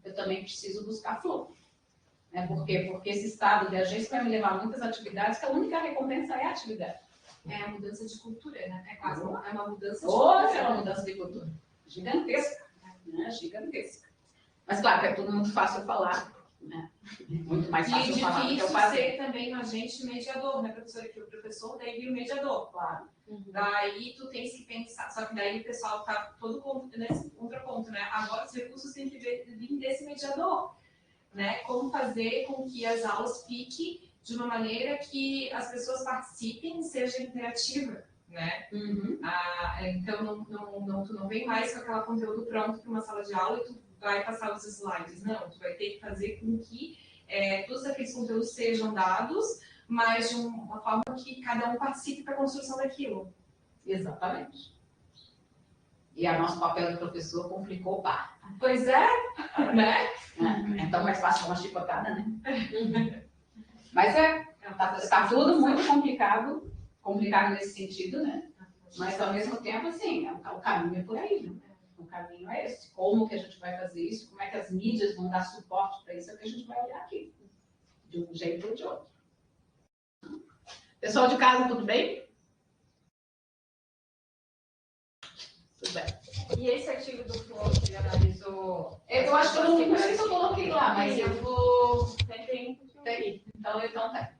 eu também preciso buscar flow. Né? Por quê? Porque esse estado de agência vai me levar a muitas atividades que a única recompensa é a atividade. É a mudança de cultura, né? É quase uma mudança de cultura. É uma mudança de cultura. Gigantesca. Né? Gigantesca. Mas claro que é tudo muito fácil falar, né? Muito mais fácil falar do que eu fazer. E difícil ser também um agente mediador, né, professora? Que o professor daí vira o mediador, claro. Daí tu tens que pensar, só que daí o pessoal tá todo nesse contraponto, né? Agora os recursos têm que vir desse mediador, né? Como fazer com que as aulas fiquem de uma maneira que as pessoas participem e seja interativa. Né? Então tu não vem mais com aquele conteúdo pronto para uma sala de aula e tu vai passar os slides. Não, tu vai ter que fazer com que todos aqueles conteúdos sejam dados, mas de uma forma que cada um participe para a construção daquilo. Exatamente. E o nosso papel de professor complicou o par. Pois é, né? Então mais fácil uma chicotada, né? Mas tá tudo muito complicado nesse sentido, né? Mas ao mesmo tempo, assim, o caminho é por aí, né? O caminho é esse. Como que a gente vai fazer isso? Como é que as mídias vão dar suporte para isso? É o que a gente vai olhar aqui. De um jeito ou de outro. Pessoal de casa, tudo bem? Tudo bem. E esse artigo do Flow que ele analisou... Eu acho que eu não sei se eu coloquei lá, mas eu vou... Tem. Então tá.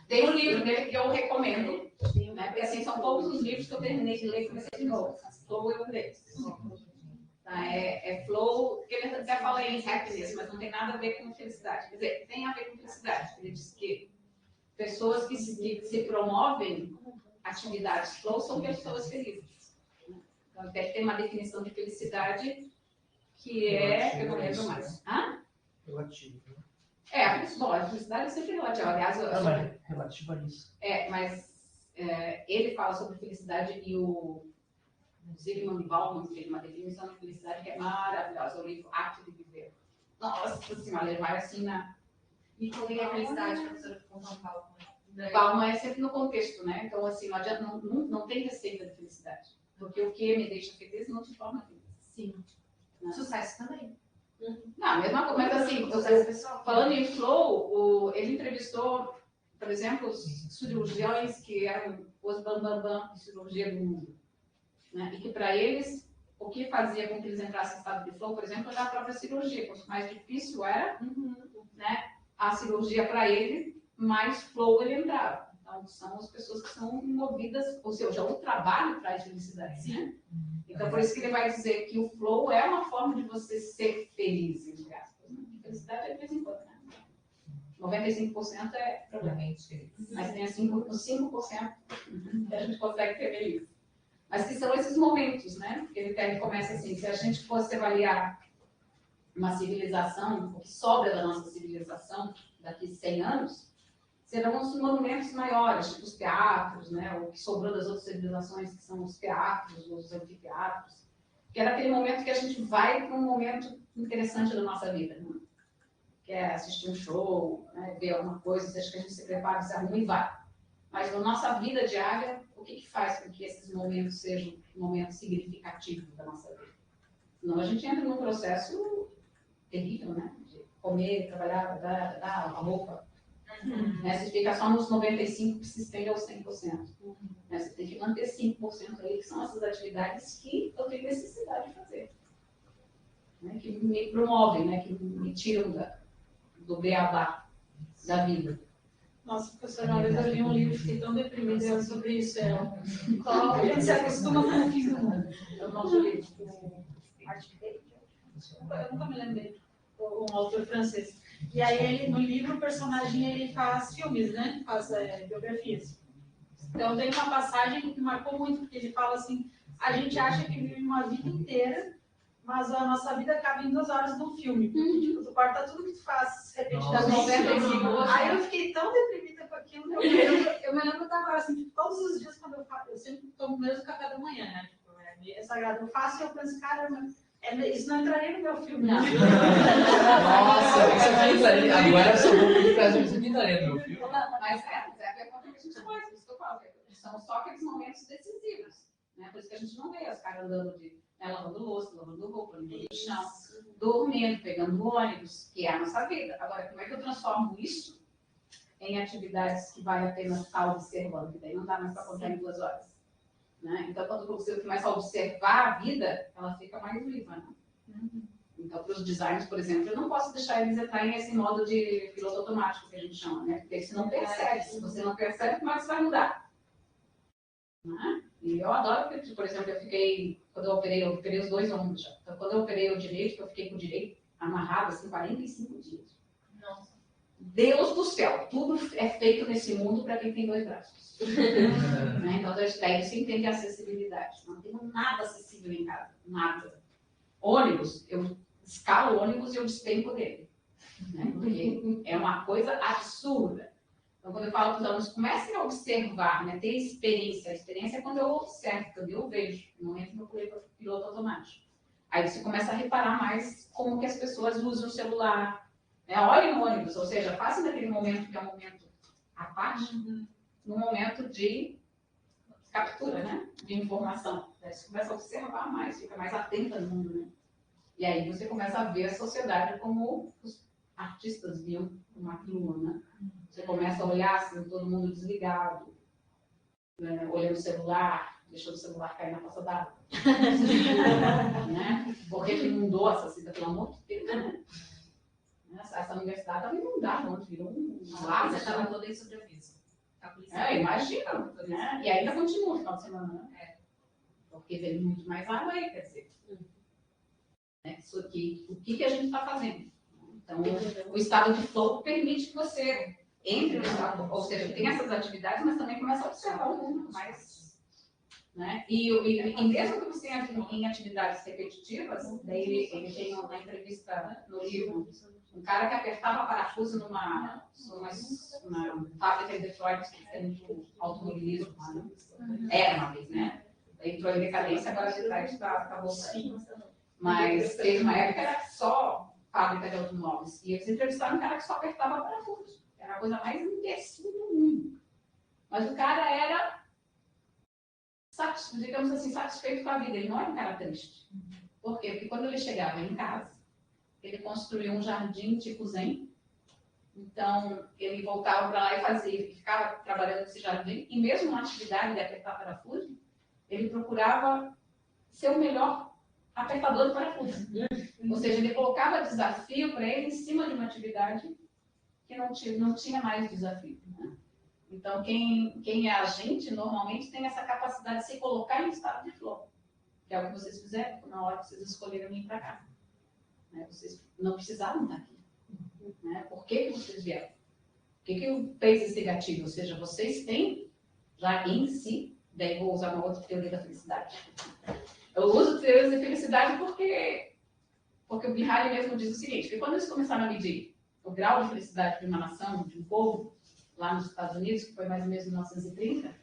Tem um livro dele que eu recomendo, né? Porque assim, são poucos os livros que eu terminei de ler e comecei de novo. Flow é um deles. Tá? Flow, porque ele até fala em happiness, mas não tem nada a ver com felicidade. Quer dizer, tem a ver com felicidade. Ele diz que pessoas que se promovem atividades flow são pessoas felizes. Então, até tem uma definição de felicidade que eu não lembro mais. Relativo. A felicidade é sempre relativa. Aliás, relativo a isso. Mas ele fala sobre felicidade e o Zygmunt Bauman fez uma definição de felicidade que é maravilhosa. O livro Arte de Viver. Nossa senhora, ele vai assim na... E qual é a felicidade, professora, com São Paulo? Bauman é sempre no contexto, né? Então, assim, não adianta, não tem receita de felicidade. Porque o que me deixa feliz não te torna feliz. Sim. Né? Sucesso também. Não, a mesma coisa, mas assim, falando em flow, ele entrevistou, por exemplo, os cirurgiões que eram os bambambam de cirurgia do mundo. Né? E que para eles, o que fazia com que eles entrassem em estado de flow, por exemplo, era a própria cirurgia. Quanto mais difícil era, né, a cirurgia para ele, mais flow ele entrava. Então, são as pessoas que são movidas, ou seja, o trabalho traz felicidade. Né? Então, por isso que ele vai dizer que o flow é uma forma de você ser feliz, entre aspas. Né? Felicidade é de vez em quando, né? 95% é provavelmente feliz. Mas tem os 5% que a gente consegue ser feliz. Mas que são esses momentos, né? Que ele começa assim, se a gente fosse avaliar uma civilização, o que sobra da nossa civilização daqui a 100 anos, serão os monumentos maiores, tipo os teatros, né? O que sobrou das outras civilizações, que são os teatros, os anfiteatros. Que era aquele momento que a gente vai para um momento interessante da nossa vida, né? Que é assistir um show, né? Ver alguma coisa, seja que a gente se prepara, se arruma e vai. Mas na nossa vida diária, o que faz com que esses momentos sejam momentos significativos da nossa vida? Senão a gente entra num processo terrível, né? De comer, trabalhar, dar a roupa. Né? Se fica só nos 95% que se estende aos 100%. Né? Você tem que manter 5% aí, que são essas atividades que eu tenho necessidade de fazer. Né? Que me promovem, né? Que me tiram do beabá da vida. Nossa, professora, uma vez eu li um livro e fiquei tão deprimida sobre isso. Qual a gente se acostuma com o fim do mundo? É o nosso livro. Eu nunca me lembrei. Um autor francês. E aí, ele, no livro, o personagem ele faz filmes, né? Faz biografias. Então, tem uma passagem que me marcou muito, porque ele fala assim, a gente acha que vive uma vida inteira, mas a nossa vida cabe em 2 horas num filme. Porque, tipo, tu corta tudo que tu faz repetidamente. Aí eu fiquei tão deprimida com aquilo que eu me lembro até agora, assim, tipo, todos os dias quando eu faço, eu sempre tomo o mesmo café da manhã, né? Tipo, é sagrado. Eu faço e eu penso, caramba, isso não entraria no meu filme. Não. Nossa, isso aqui entraria. Agora eu só vou pedir pra gente, isso aqui entraria no meu filme. Mas é a pergunta que a gente faz, por isso que eu falo. São só aqueles momentos decisivos. Né? Por isso que a gente não vê os caras andando de lavando louça, lavando roupa, limpando o chão, dormindo, pegando ônibus, que é a nossa vida. Agora, como é que eu transformo isso em atividades que vale a pena estar observando? Que daí não dá mais para contar em 2 horas. Né? Então, quando você começa a observar a vida, ela fica mais viva. Né? Então, para os designers, por exemplo, eu não posso deixar eles entrarem nesse modo de piloto automático que a gente chama, né? Porque você não percebe. Se você não percebe, como é que você vai mudar? Né? E eu adoro, porque, por exemplo, quando eu operei os 2 ombros já. Então, quando eu operei o direito, eu fiquei com o direito amarrado, assim, 45 dias. Nossa. Deus do céu, tudo é feito nesse mundo para quem tem 2 braços. Né? Então, daí você entende a acessibilidade. Não tenho nada acessível em casa, nada. Ônibus, eu escalo o ônibus e eu despenco dele. Né? Porque é uma coisa absurda. Então, quando eu falo para os alunos, comecem a observar, né? Ter experiência. A experiência é quando eu observo, quando eu vejo. No momento que eu pulei para o piloto automático. Aí você começa a reparar mais como que as pessoas usam o celular. Né? Olhem no ônibus, ou seja, façam daquele momento que é um momento à parte, num momento de captura, né? De informação. Aí você começa a observar mais, fica mais atenta no mundo. Né? E aí você começa a ver a sociedade como os artistas viam uma aquilo, né? Você começa a olhar assim, todo mundo desligado, né? Olhando o celular, deixando o celular cair na poça d'água. Né? Porque que inundou essa cidade, pelo amor de Deus, né? Essa universidade estava inundada, onde virou um lago. Você estava toda em sobreaviso. Imagina, né? E ainda continua no final de semana, né? Porque veio muito mais água aí, quer dizer. Né? Isso aqui, o que a gente está fazendo? Então, o estado de flow permite que você entre no estado, ou seja, tem essas atividades, mas também começa a observar o mundo mais. Né? E mesmo que você entre em atividades repetitivas, daí ele tem uma entrevista no livro, um cara que apertava parafuso numa fábrica de Detroit, que tem muito automobilismo lá, né? Era uma vez, né? Entrou em decadência, agora a Detroit está voltando. Mas teve uma época que era só fábrica de automóveis. E eles entrevistaram um cara que só apertava parafuso. Era a coisa mais imbecil do mundo. Mas o cara era, digamos assim, satisfeito com a vida. Ele não era um cara triste. Por quê? Porque quando ele chegava em casa, ele construiu um jardim tipo zen. Então, ele voltava para lá e fazia, ficava trabalhando nesse jardim, e mesmo na atividade de apertar parafuso, ele procurava ser o melhor apertador de parafuso. Ou seja, ele colocava desafio para ele em cima de uma atividade que não tinha mais desafio. Né? Então, quem é agente, normalmente tem essa capacidade de se colocar em estado de flow, que é o que vocês fizeram na hora que vocês escolheram vir para cá. Né? Vocês não precisaram estar aqui. Né? Por que vocês vieram? O que fez esse gatilho? Ou seja, vocês têm já em si, daí vou usar uma outra teoria da felicidade. Eu uso teorias da felicidade porque o Mihaly mesmo diz o seguinte, que quando eles começaram a medir o grau de felicidade de uma nação, de um povo, lá nos Estados Unidos, que foi mais ou menos em 1930,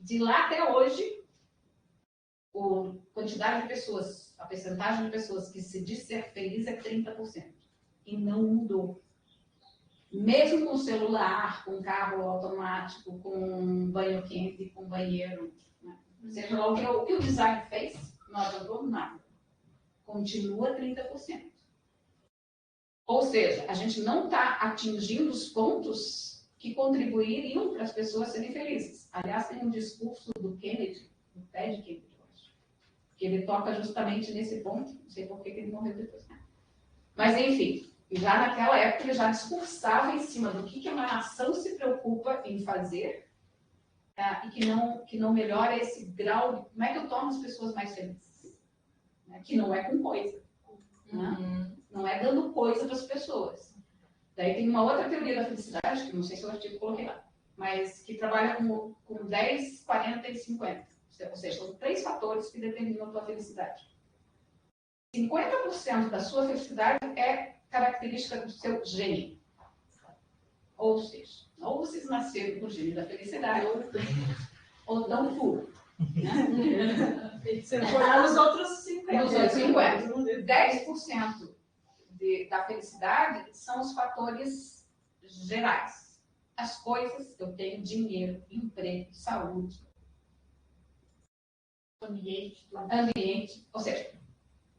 de lá até hoje, a quantidade de pessoas, a percentagem de pessoas que se diz ser feliz é 30%. E não mudou. Mesmo com celular, com carro automático, com banho quente, com banheiro. Né? Seja lá o que o design fez, não adiantou nada. Continua 30%. Ou seja, a gente não está atingindo os pontos que contribuiriam para as pessoas serem felizes. Aliás, tem um discurso do Kennedy, do Ted Kennedy, que ele toca justamente nesse ponto. Não sei por que ele morreu depois. Né? Mas, enfim, já naquela época ele já discursava em cima do que uma nação se preocupa em fazer e que não melhora esse grau de como é que eu torno as pessoas mais felizes. Né? Que não é com coisa. Né? Não é dando coisa para as pessoas. Daí tem uma outra teoria da felicidade, que não sei se o artigo coloquei lá, mas que trabalha com 10, 40 e 50. Ou seja, são 3 fatores que determinam a tua felicidade. 50% da sua felicidade é característica do seu gene. Ou seja, ou vocês nasceram com o gene da felicidade, ou tão puro. Né? Se for olhar os outros 50%. Os outros 50%. 10% da felicidade são os fatores gerais. As coisas, eu tenho dinheiro, emprego, saúde, ambiente, ou seja,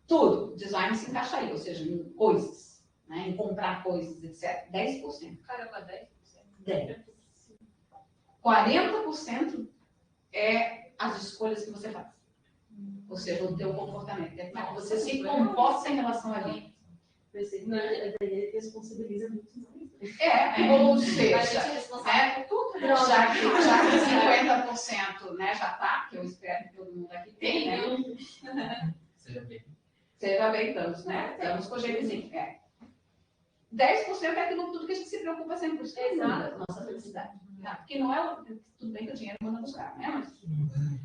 tudo. Design se encaixa aí, ou seja, em coisas, né? Em comprar coisas, etc. 10%. Caramba, 10%. 10%. 40% é as escolhas que você faz. Ou seja, o teu comportamento. É como é que você se comporta em relação a vida. Ele responsabiliza muito mais. Ou seja, A gente é responsável por tudo, né? já que 50%, né, já está, que eu espero que todo mundo aqui tenha, né? Seja bem, estamos, né? Estamos com o jeitozinho. 10% é aquilo tudo que a gente se preocupa sempre com a nossa felicidade. Tá? Porque não é tudo bem que o dinheiro manda buscar, né?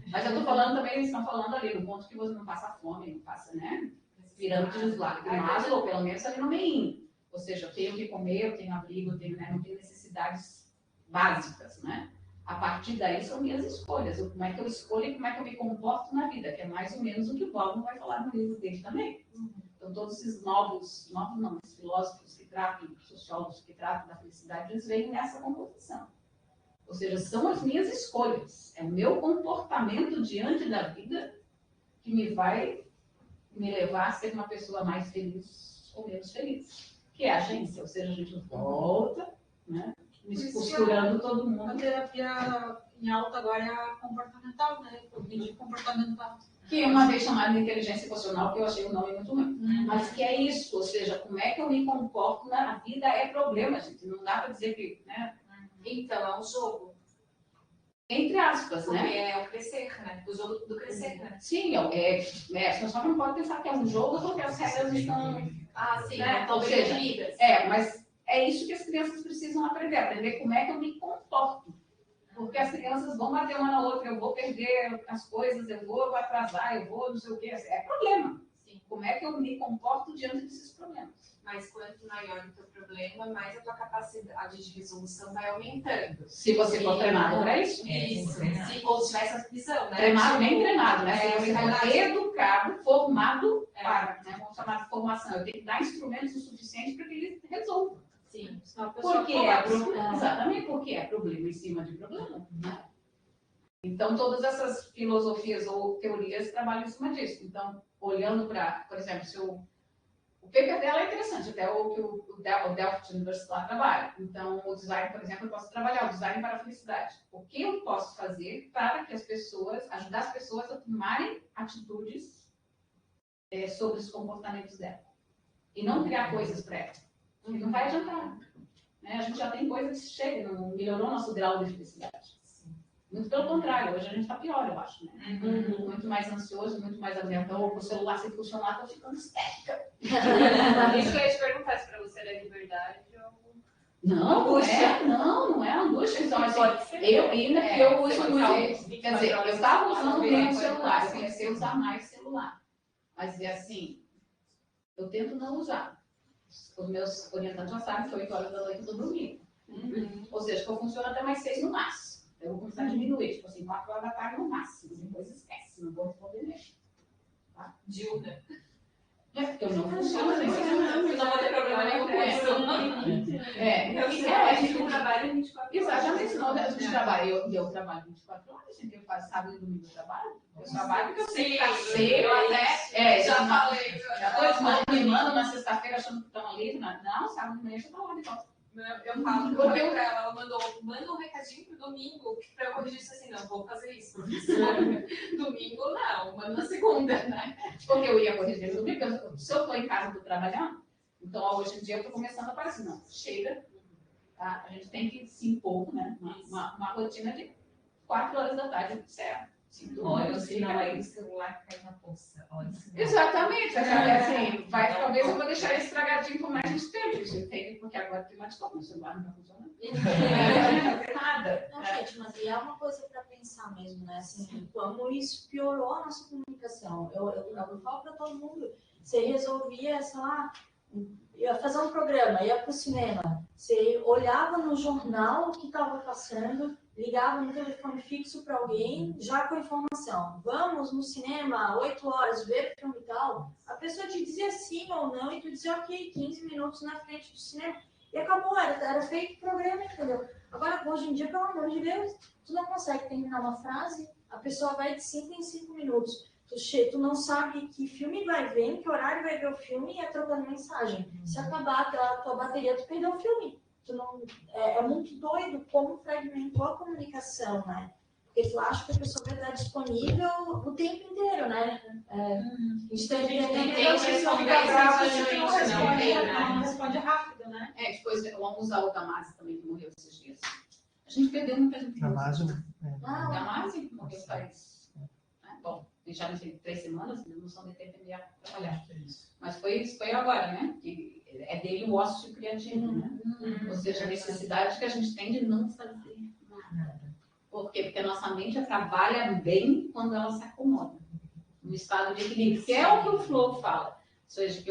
Mas eu estou falando também, eles estão falando ali, no ponto que você não passa fome, não passa, né? Pirâmides lá, ou pelo menos ali no meio. Ou seja, eu tenho que comer, eu tenho abrigo, eu tenho, né, não tenho necessidades básicas, né? A partir daí são minhas escolhas. Como é que eu escolho e como é que eu me comporto na vida, que é mais ou menos o que o Paulo vai falar no livro dele também. Então, todos esses novos não, os filósofos que tratam, sociólogos que tratam da felicidade, eles veem nessa composição. Ou seja, são as minhas escolhas. É o meu comportamento diante da vida que me vai me levar a ser uma pessoa mais feliz ou menos feliz. Que é a agência, ou seja, a gente volta, né? Costurando todo mundo. A terapia em alta agora é a comportamental, né? Cognitivo comportamental. Que uma vez chamada de inteligência emocional, que eu achei o nome muito ruim. Mas que é isso, ou seja, como é que eu me comporto na vida é problema, gente. Não dá para dizer que, né? Então, é um jogo. Entre aspas, porque né? É o crescer, né? O jogo do crescer, né? Sim, as pessoas não podem pensar que é um jogo porque as regras estão... sim, né? estão bem definidas. Mas é isso que as crianças precisam aprender como é que eu me comporto. Porque as crianças vão bater uma na outra, eu vou perder as coisas, eu vou atrasar, eu vou não sei o quê. É problema. Sim. Como é que eu me comporto diante desses problemas? Mas quanto maior o teu problema, mais a tua capacidade de resolução vai aumentando. Se você for treinado para isso. Isso. Ou tiver essa visão, né? Treinado, bem treinado, né? Se você for educado, formado para, né? Vamos chamar de formação. Eu tenho que dar instrumentos o suficiente para que ele resolva. Sim. Porque exatamente, porque é problema em cima de problema. Né? Então, todas essas filosofias ou teorias trabalham em cima disso. Então, olhando para, por exemplo, se o O paper dela é interessante, até o que o Delft University lá trabalha. Então, o design, por exemplo, eu posso trabalhar o design para a felicidade. O que eu posso fazer para que ajudar as pessoas a tomarem atitudes sobre os comportamentos dela. E não criar coisas para ela. Porque não vai adiantar. Né? A gente já tem coisas que chegam, não melhorou nosso grau de felicidade. Muito pelo contrário, hoje a gente está pior, eu acho. Né? Muito mais ansioso, muito mais ambiental. O celular sem funcionar, estou ficando histérica. Isso que eu ia te perguntar, se para você é liberdade ou... Não é angústia. Então, assim, eu uso muito. Quer dizer, eu estava usando bem o celular, eu comecei a usar mais celular. Mas é assim, eu tento não usar. Os meus orientantes já sabem que 8 horas da noite eu estou dormindo. Ou seja, que eu funciono até mais 6 no máximo. Eu vou começar a diminuir, tipo assim, 4 horas da tarde no máximo. Depois esquece, não vou responder mesmo. Tá? Dilda. É porque eu não funciono assim. Eu não vou ter problema nenhum com isso. A gente trabalha 24 horas. Exatamente, senão a gente trabalha. Eu trabalho 24 horas, gente. Eu faço sábado e domingo eu trabalho. Eu trabalho porque eu sei que tá cedo até. Já falei. Já tô me manda na sexta-feira achando que estão ali. Não, sábado de manhã já tá lá de volta. Eu falo, eu falei pra ela manda um recadinho pro domingo pra eu corrigir isso assim, não, vou fazer isso, professora. Domingo não, manda na segunda, né? Porque eu ia corrigir no domingo, se eu tô em casa, tô trabalhando, então hoje em dia eu tô começando a falar assim, não, chega, tá? A gente tem que se impor, né? Uma rotina de 4 horas da tarde, certo? Olha, o sinal aí do celular cai na poça. Exatamente. Assim, talvez eu vou deixar ele estragadinho por mais tempo, entende? Porque agora tem mais como, o celular não está funcionando. Nada. Não, gente, mas é uma coisa para pensar mesmo, né? Assim, como isso piorou a nossa comunicação. Eu falo para todo mundo, você resolvia, sei lá, ia fazer um programa, ia para o cinema, você olhava no jornal o que estava passando, ligava no telefone fixo para alguém, já com informação. Vamos no cinema, 8 horas, ver filme e tal. A pessoa te dizia sim ou não, e tu dizia, ok, 15 minutos na frente do cinema. E acabou, era feito o programa, entendeu? Agora, hoje em dia, pelo amor de Deus, tu não consegue terminar uma frase, a pessoa vai de 5 em 5 minutos. Tu não sabe que filme vai ver, em que horário vai ver o filme e é trocando mensagem. Se acabar a tua bateria, tu perdeu o filme. É muito doido como fragmentou a comunicação, né? Porque tu acha que a pessoa vai estar disponível o tempo inteiro, né? A gente tem não responde rápido, né? Depois vamos usar o Damásio também, que morreu esses dias. A gente perdeu muita gente. Damásio? Damásio morreu faz... Bom, deixaram de 3 semanas, não são de tempo de trabalhar. Mas foi agora, né? É dele o ócio criativo, né? Ou seja, a necessidade que a gente tem de não fazer nada. Por quê? Porque a nossa mente trabalha bem quando ela se acomoda. No estado de equilíbrio, que é o que o Flow fala. Ou seja,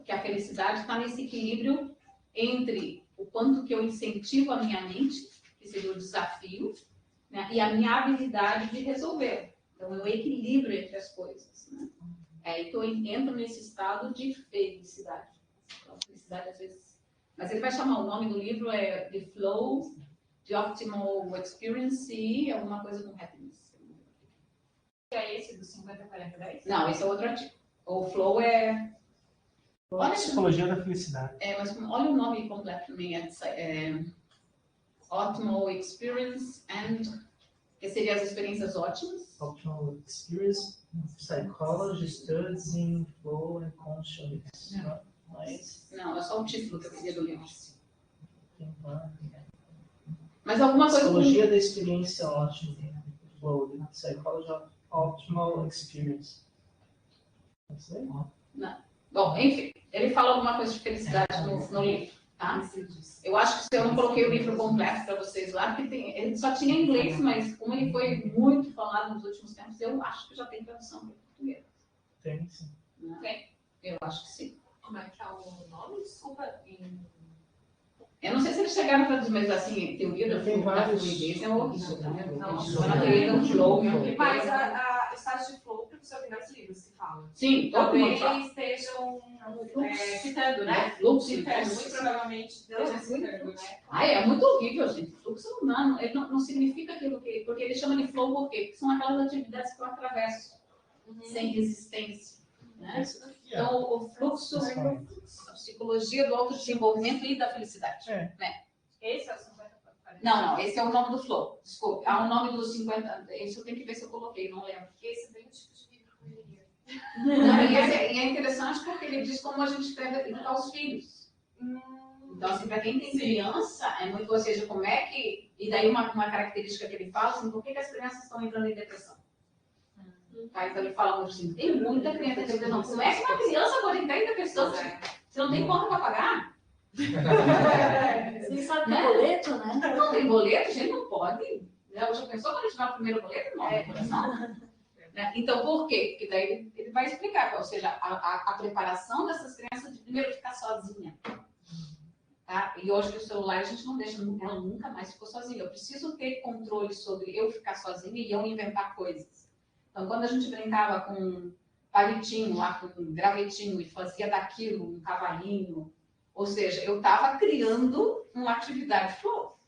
que a felicidade está nesse equilíbrio entre o quanto que eu incentivo a minha mente, que seria o desafio, né? E a minha habilidade de resolver. Então, é o equilíbrio entre as coisas. Né? É aí que eu entro nesse estado de felicidade. Então, felicidade, às vezes... Mas ele vai chamar o nome do livro, é The Flow, The Optimal Experience e alguma coisa com happiness. É esse do 50-40-10? Não, esse é outro artigo. O Flow é... Olha a psicologia da felicidade. Mas olha o nome completo também. Optimal Experience and... Que seriam as experiências ótimas. Optimal Experience, Psychology, Studies in Flow and Consciousness. Não, é só o título que eu queria do livro. Mas alguma coisa... Psicologia da experiência ótima. Flow, Psychology of Optimal Experience. Não. Bom, enfim, ele fala alguma coisa de felicidade no livro. Tá? Eu acho que eu não coloquei o livro completo para vocês lá, porque ele só tinha em inglês, mas como ele foi muito falado nos últimos tempos, eu acho que já tem tradução para português. Tem, sim. Tem? Eu acho que sim. Como é que é o nome? Desculpa. Eu não sei se eles chegaram a traduzir, mas assim, teoria da fluidez é horrível, tá? A teoria do flow, mas a estágio de flow, professor, tem vários livros que falam. Sim, talvez estejam citando, né? Fluxo, citando, muito provavelmente estejam citando, né? É muito horrível, gente. Fluxo não significa aquilo que... Porque ele chama de flow por quê? Porque são aquelas atividades que eu atravesso, sem resistência. Né? Então, o fluxo, a psicologia do autodesenvolvimento e da felicidade. Né? Esse é o 50-40. Não, esse é o nome do flow. Desculpe, há o nome dos 50. Esse eu tenho que ver se eu coloquei, não lembro. Esse é bem o tipo de livro que eu leria. Não, e é interessante porque ele diz como a gente deve educar os filhos. Então, assim, para quem tem criança, é muito, ou seja, como é que. E daí uma característica que ele fala, assim, por que as crianças estão entrando em depressão? Tá, então ele fala muito assim, tem muita criança em depressão. Como é que uma criança pode entrar em depressão? Você não tem conta para pagar? Você não sabe que boleto, né? Não tem boleto, gente, não pode. Já pensou quando tiver o primeiro boleto? Não. Então, por quê? Porque daí ele vai explicar, ou seja, a preparação dessas crianças de primeiro ficar sozinha. Tá? E hoje com o celular a gente não deixa, ela nunca mais ficou sozinha. Eu preciso ter controle sobre eu ficar sozinha e eu inventar coisas. Então, quando a gente brincava com palitinho, lá com gravetinho, e fazia daquilo um cavalinho, ou seja, eu estava criando uma atividade flow.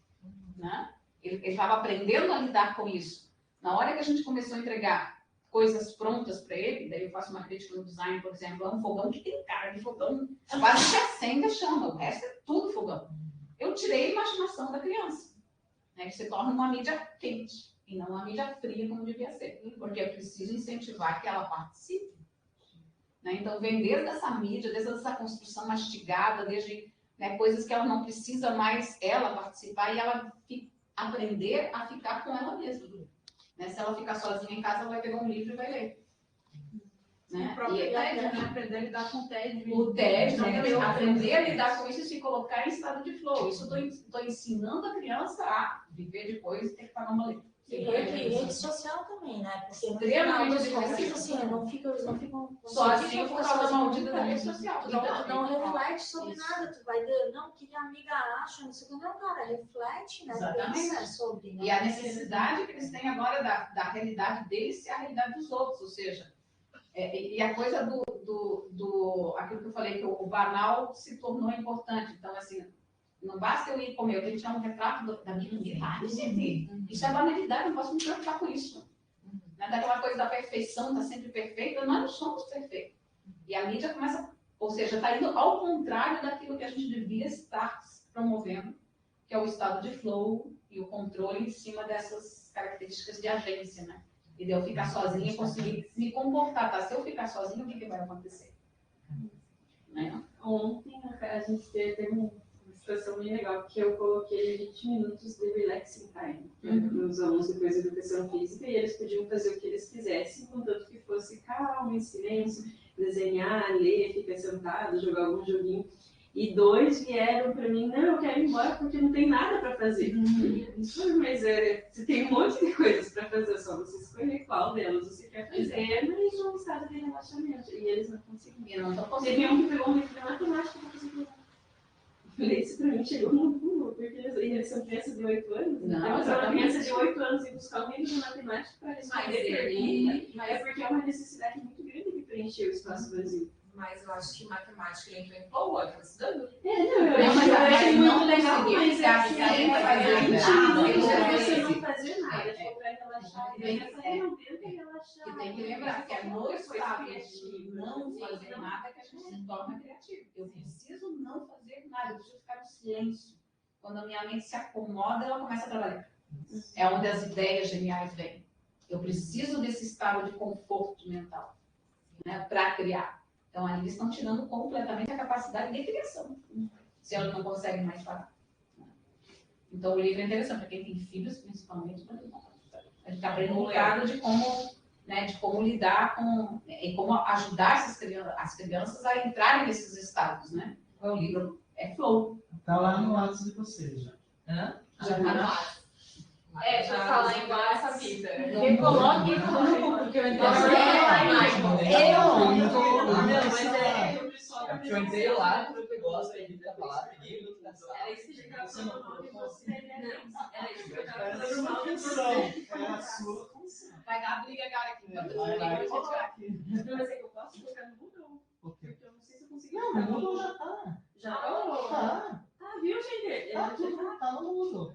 Né? Ele estava aprendendo a lidar com isso. Na hora que a gente começou a entregar coisas prontas para ele, daí eu faço uma crítica no design, por exemplo, é um fogão que tem cara de fogão, quase que acende a chama, o resto é tudo fogão. Eu tirei a imaginação da criança, né, que se torna uma mídia quente, e não uma mídia fria como devia ser, porque eu preciso incentivar que ela participe. Né? Então, vem desde essa mídia, desde essa construção mastigada, desde coisas que ela não precisa mais ela participar, e ela aprender a ficar com ela mesma. Né? Se ela ficar sozinha em casa, ela vai pegar um livro e vai ler. Né? O próprio TED, né? Aprender a lidar com o TED. O TED, aprender a lidar com isso e se colocar em estado de flow. Isso eu estou ensinando a criança a viver depois e ter que pagar uma letra. E rede social também, né? Porque no extremamente final das contas, assim, não ficam sozinho por causa da maldita da rede social. Tu não reflete sobre nada, tu vai dizer, não, o que a amiga acha, não sei o que, não, cara, reflete, né? Pensa sobre, né? E a necessidade que eles têm agora da realidade deles ser a realidade dos outros, ou seja, e a coisa aquilo que eu falei, que o banal se tornou importante. Então, assim, não basta eu ir comer, eu tenho que tirar um retrato da minha unidade, isso é banalidade, eu não posso me preocupar com isso. Né? Daquela coisa da perfeição, está sempre perfeita, nós não somos perfeitos. E a mídia começa, ou seja, está indo ao contrário daquilo que a gente devia estar promovendo, que é o estado de flow e o controle em cima dessas características de agência, né? E de eu ficar sozinha e conseguir me comportar, tá? Se eu ficar sozinha, o que vai acontecer? Né? Ontem a gente teve uma situação bem legal, que eu coloquei 20 minutos de relaxing time para os alunos depois da educação física, e eles podiam fazer o que eles quisessem, contanto que fosse calmo, em silêncio, desenhar, ler, ficar sentado, jogar algum joguinho. E 2 vieram para mim, não, eu quero ir embora porque não tem nada para fazer. Mas você tem um monte de coisas para fazer, só você escolher qual delas você quer fazer, mas num estado de relaxamento. E eles não conseguiram. Teve um que pegou um livro de matemática para fazer tudo. Falei, isso para mim chegou no pulo, porque eles são crianças de 8 anos. Não, mas uma criança de 8 anos e buscar um livro de matemática para responder pergunta, é porque é uma necessidade muito grande de preencher o espaço vazio. Mas eu acho que matemática ele entrou em flow, eu estou estudando. Mas não legal, mas você não fazer nada, tipo, para relaxar. E tem que lembrar que é no estado de não fazer nada que a gente se torna criativo. Eu preciso não fazer nada, eu preciso ficar no silêncio. Quando a minha mente se acomoda, ela começa a trabalhar. É onde as ideias geniais vêm. Eu preciso desse estado de conforto mental, né, para criar. Então, aí eles estão tirando completamente a capacidade de criação, se elas não conseguem mais parar. Então, o livro é interessante para quem tem filhos, principalmente. A gente aprende um bocado de como lidar com, e como ajudar as crianças a entrarem nesses estados, né? O livro é Flow. Está lá no WhatsApp de vocês já. Já está no WhatsApp. Deixa eu falar igual essa vida. Recoloque tudo, porque eu entrei eu entrei lá, eu gosto aí de falar, peguei o link da sala. Era isso que eu estava falando. Era isso que eu estava É a sua função. É a sua função. Vai dar briga, cara, aqui. Mas é que eu posso colocar no botão. Porque eu não sei se eu consegui. Não, o Moodle já tá. Já tá? Viu, gente? Tá no Moodle.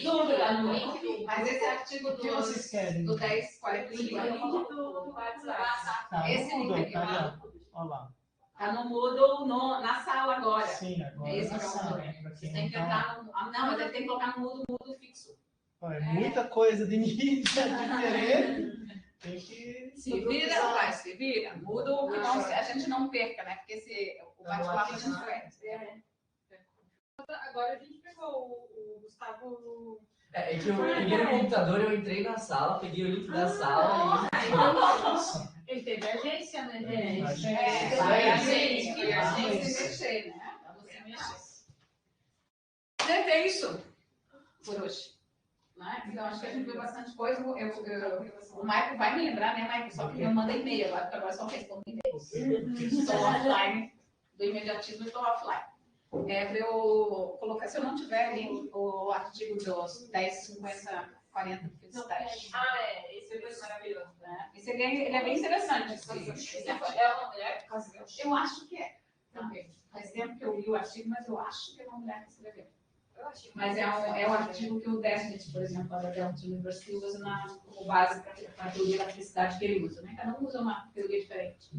Tudo lá no link. Mas esse artigo O que vocês querem? do 1045 do WhatsApp. Tá, esse no Moodle, link tá aqui, ali, ó. Olha lá. tá no Moodle na sala agora. Sim, agora Esse na que é o sala, Moodle. pra Você quem tem que não tá. entrar no... não, mas ele tem que colocar no Moodle fixo. Olha, muita coisa de mídia diferente. Tem que Se vira, vai, se vira. Moodle, que não, a gente não perca, né? Porque o bate-papo a gente perde. Agora a gente pegou o Gustavo. É que eu peguei no computador, eu entrei na sala, peguei o link da sala Ele teve agência, né, gente? Foi a gente mexer, né? Pra você mexer. Gente, é isso por hoje. Né? Então, acho que a gente viu bastante coisa. O Michael vai me lembrar, né, Michael? Só que eu mando e-mail agora, porque agora só respondo e-mails. Estou offline do imediatismo, estou offline. Para eu colocar, se eu não tiver ali o artigo dos 10, 50, 40 que fiz teste. Esse foi maravilhoso. Né? Esse ele é bem interessante. É uma mulher? Eu acho que é. Também. Faz tempo que eu li o artigo, mas eu acho que é uma mulher que escreveu. Mas é o artigo que o Desmond, por exemplo, da Delft University, usa como base para a teoria da felicidade que ele usa. Né? Cada um usa uma teoria diferente.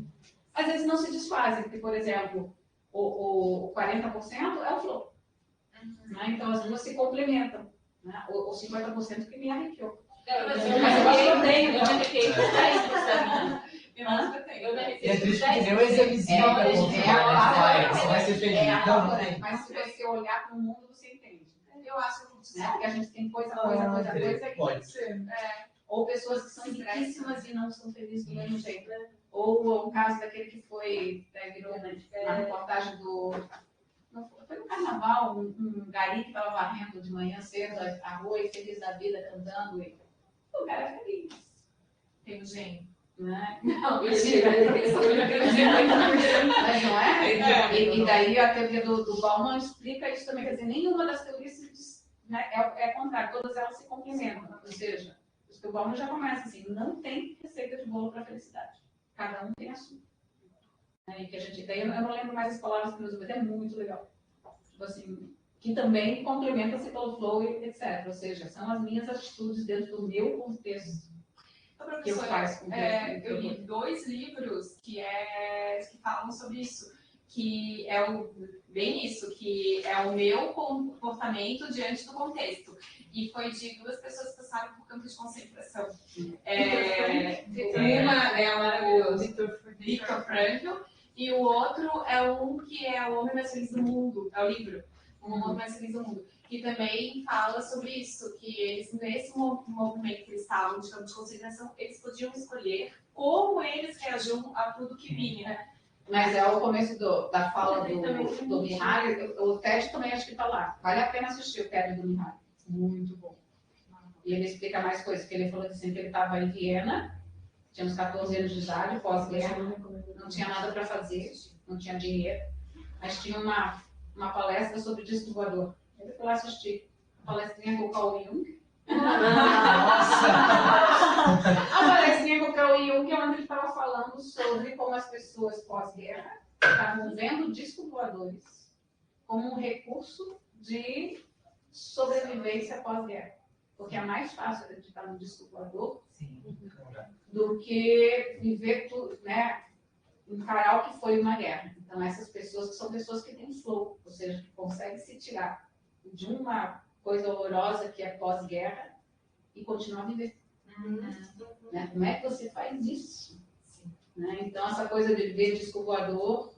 Às vezes não se desfazem, porque, por exemplo, o 40% é o flow. Né? Então, as duas se complementam. Né? O 50% que me arrepiou. Mas eu gostei, eu me arrepiei. E é triste que nem um examezinho para confirmar, você vai ser feliz. Então, não tem. Mas se você olhar para o mundo, você entende. Eu acho que Né? Porque a gente tem coisa Pode. ou pessoas que são riquíssimas e não são felizes do mesmo jeito. Ou o caso daquele que virou na reportagem do... Foi no carnaval, um gari que estava varrendo de manhã cedo a rua e feliz da vida, cantando. E o cara é feliz. tem um gênio. Né? Não, mentira. Mas não é? E daí a teoria do Bauman explica isso também. Quer dizer, nenhuma das teorias se diz, né? É contrário, todas elas se complementam. Ou seja, o Bauman já começa assim, não tem receita de bolo para felicidade. Cada um tem a sua. E que a gente tem, eu não lembro mais as palavras que ele usa, mas é muito legal. Tipo assim, que também complementa-se pelo flow, etc. Ou seja, são as minhas atitudes dentro do meu contexto. Então, Que eu faço com eu li 2 livros que falam sobre isso, que é bem isso, que é o meu comportamento diante do contexto. E foi de 2 pessoas que passaram por campo de concentração. Uma é o Viktor Frankl e o outro é um que é O Homem Mais Feliz do Mundo, é o livro, O Homem Mais Feliz do Mundo, que também fala sobre isso, que eles, nesse movimento que eles estavam de campo de concentração, eles podiam escolher como eles reagiam a tudo que vinha. Mas é o começo da fala do Mihaly, o TED também acho que está lá. Vale a pena assistir o TED do Mihaly. Muito bom. E ele explica mais coisas, que ele falou assim, que ele estava em Viena, tinha uns 14 anos de idade, pós-guerra, não tinha nada para fazer, não tinha dinheiro, mas tinha uma palestra sobre disco voador. Ele foi lá assistir a palestrinha com o Carl Jung. Nossa! A palestrinha com o Carl Jung, onde ele estava falando sobre como as pessoas pós-guerra estavam vendo disco voadores como um recurso de sobrevivência pós-guerra. Porque é mais fácil acreditar no disco voador do que viver tudo, né? Encarar o que foi uma guerra. Então, essas pessoas que são pessoas que têm flow, ou seja, que conseguem se tirar de uma coisa horrorosa que é pós-guerra e continuar a viver. Né? Como é que você faz isso? Né? Então, essa coisa de viver disco voador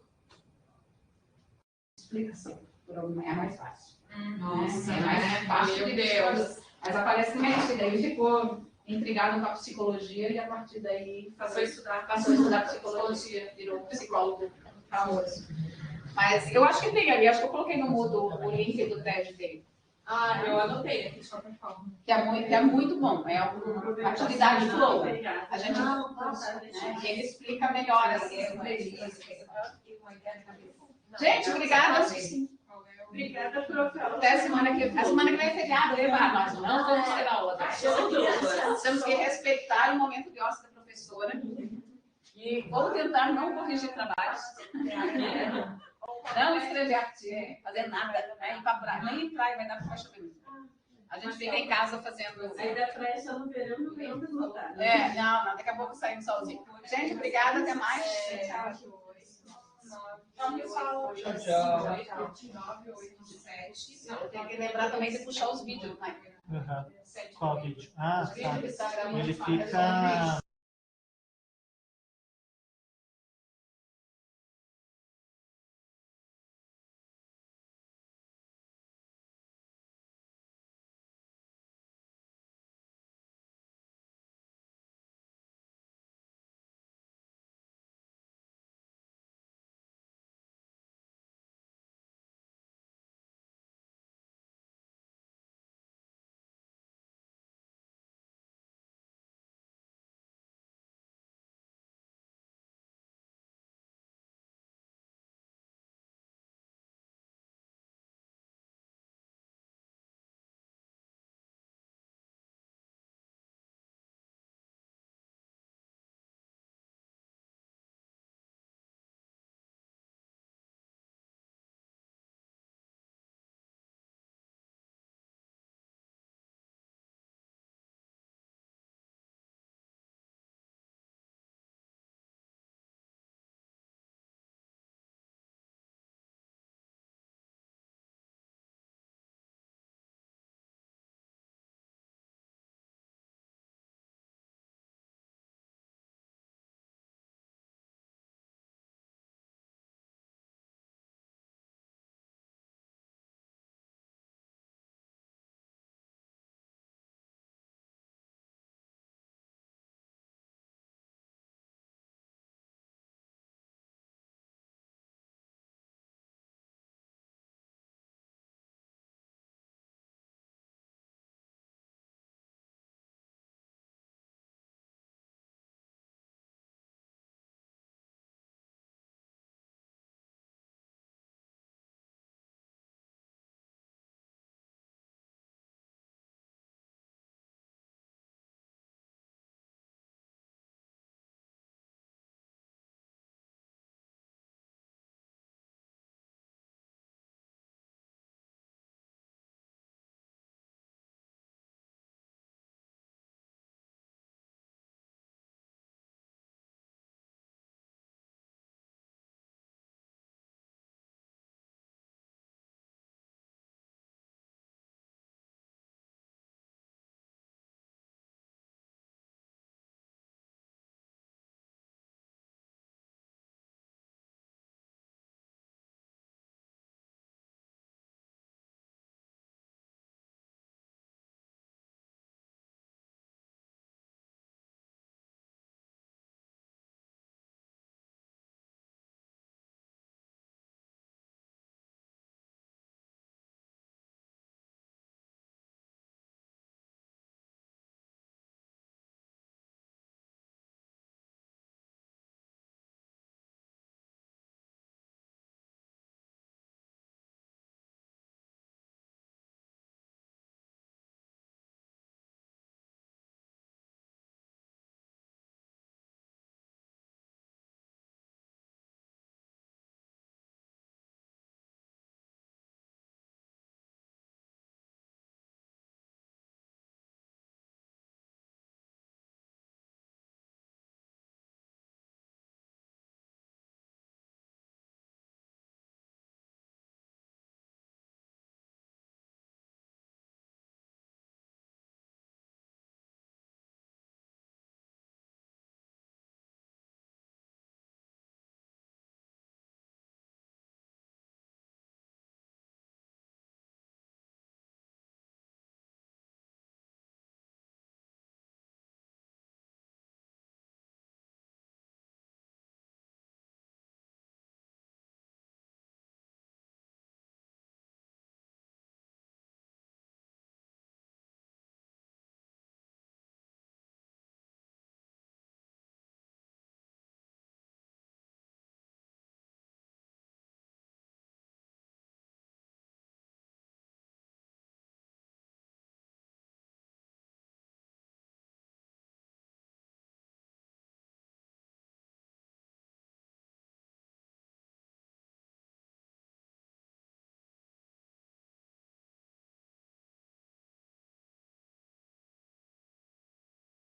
explica-se. É mais fácil. Nossa, é mais fácil de Deus. Mas a palestrinha é isso, e daí ficou intrigado com a psicologia e a partir daí passou a estudar psicologia, virou psicólogo famoso. Mas eu acho que tem ali, acho que eu coloquei no Moodle o link do TED dele. Eu anotei aqui de qualquer forma. Que é muito bom, é uma atividade flow. A gente ele explica melhor assim. Gente, obrigada. Obrigada, professor. Até a semana que vem é feriado, né, nós não vamos ter aula. Temos que respeitar o momento de ócio da professora. E vou tentar não corrigir trabalhos. Não escrever artigo, fazer nada, nem entrar e vai dar para chovendo. A gente fica em casa fazendo. Aí dá pra ir só no verão, no verão vai voltar. Não, daqui a pouco saímos sozinho. Gente, obrigada, até mais. Tchau, pessoal. Tchau, tchau. 987. Não, tem que lembrar também de puxar os vídeos, né? Qual vídeo? Ah, tá. Ele Ele fica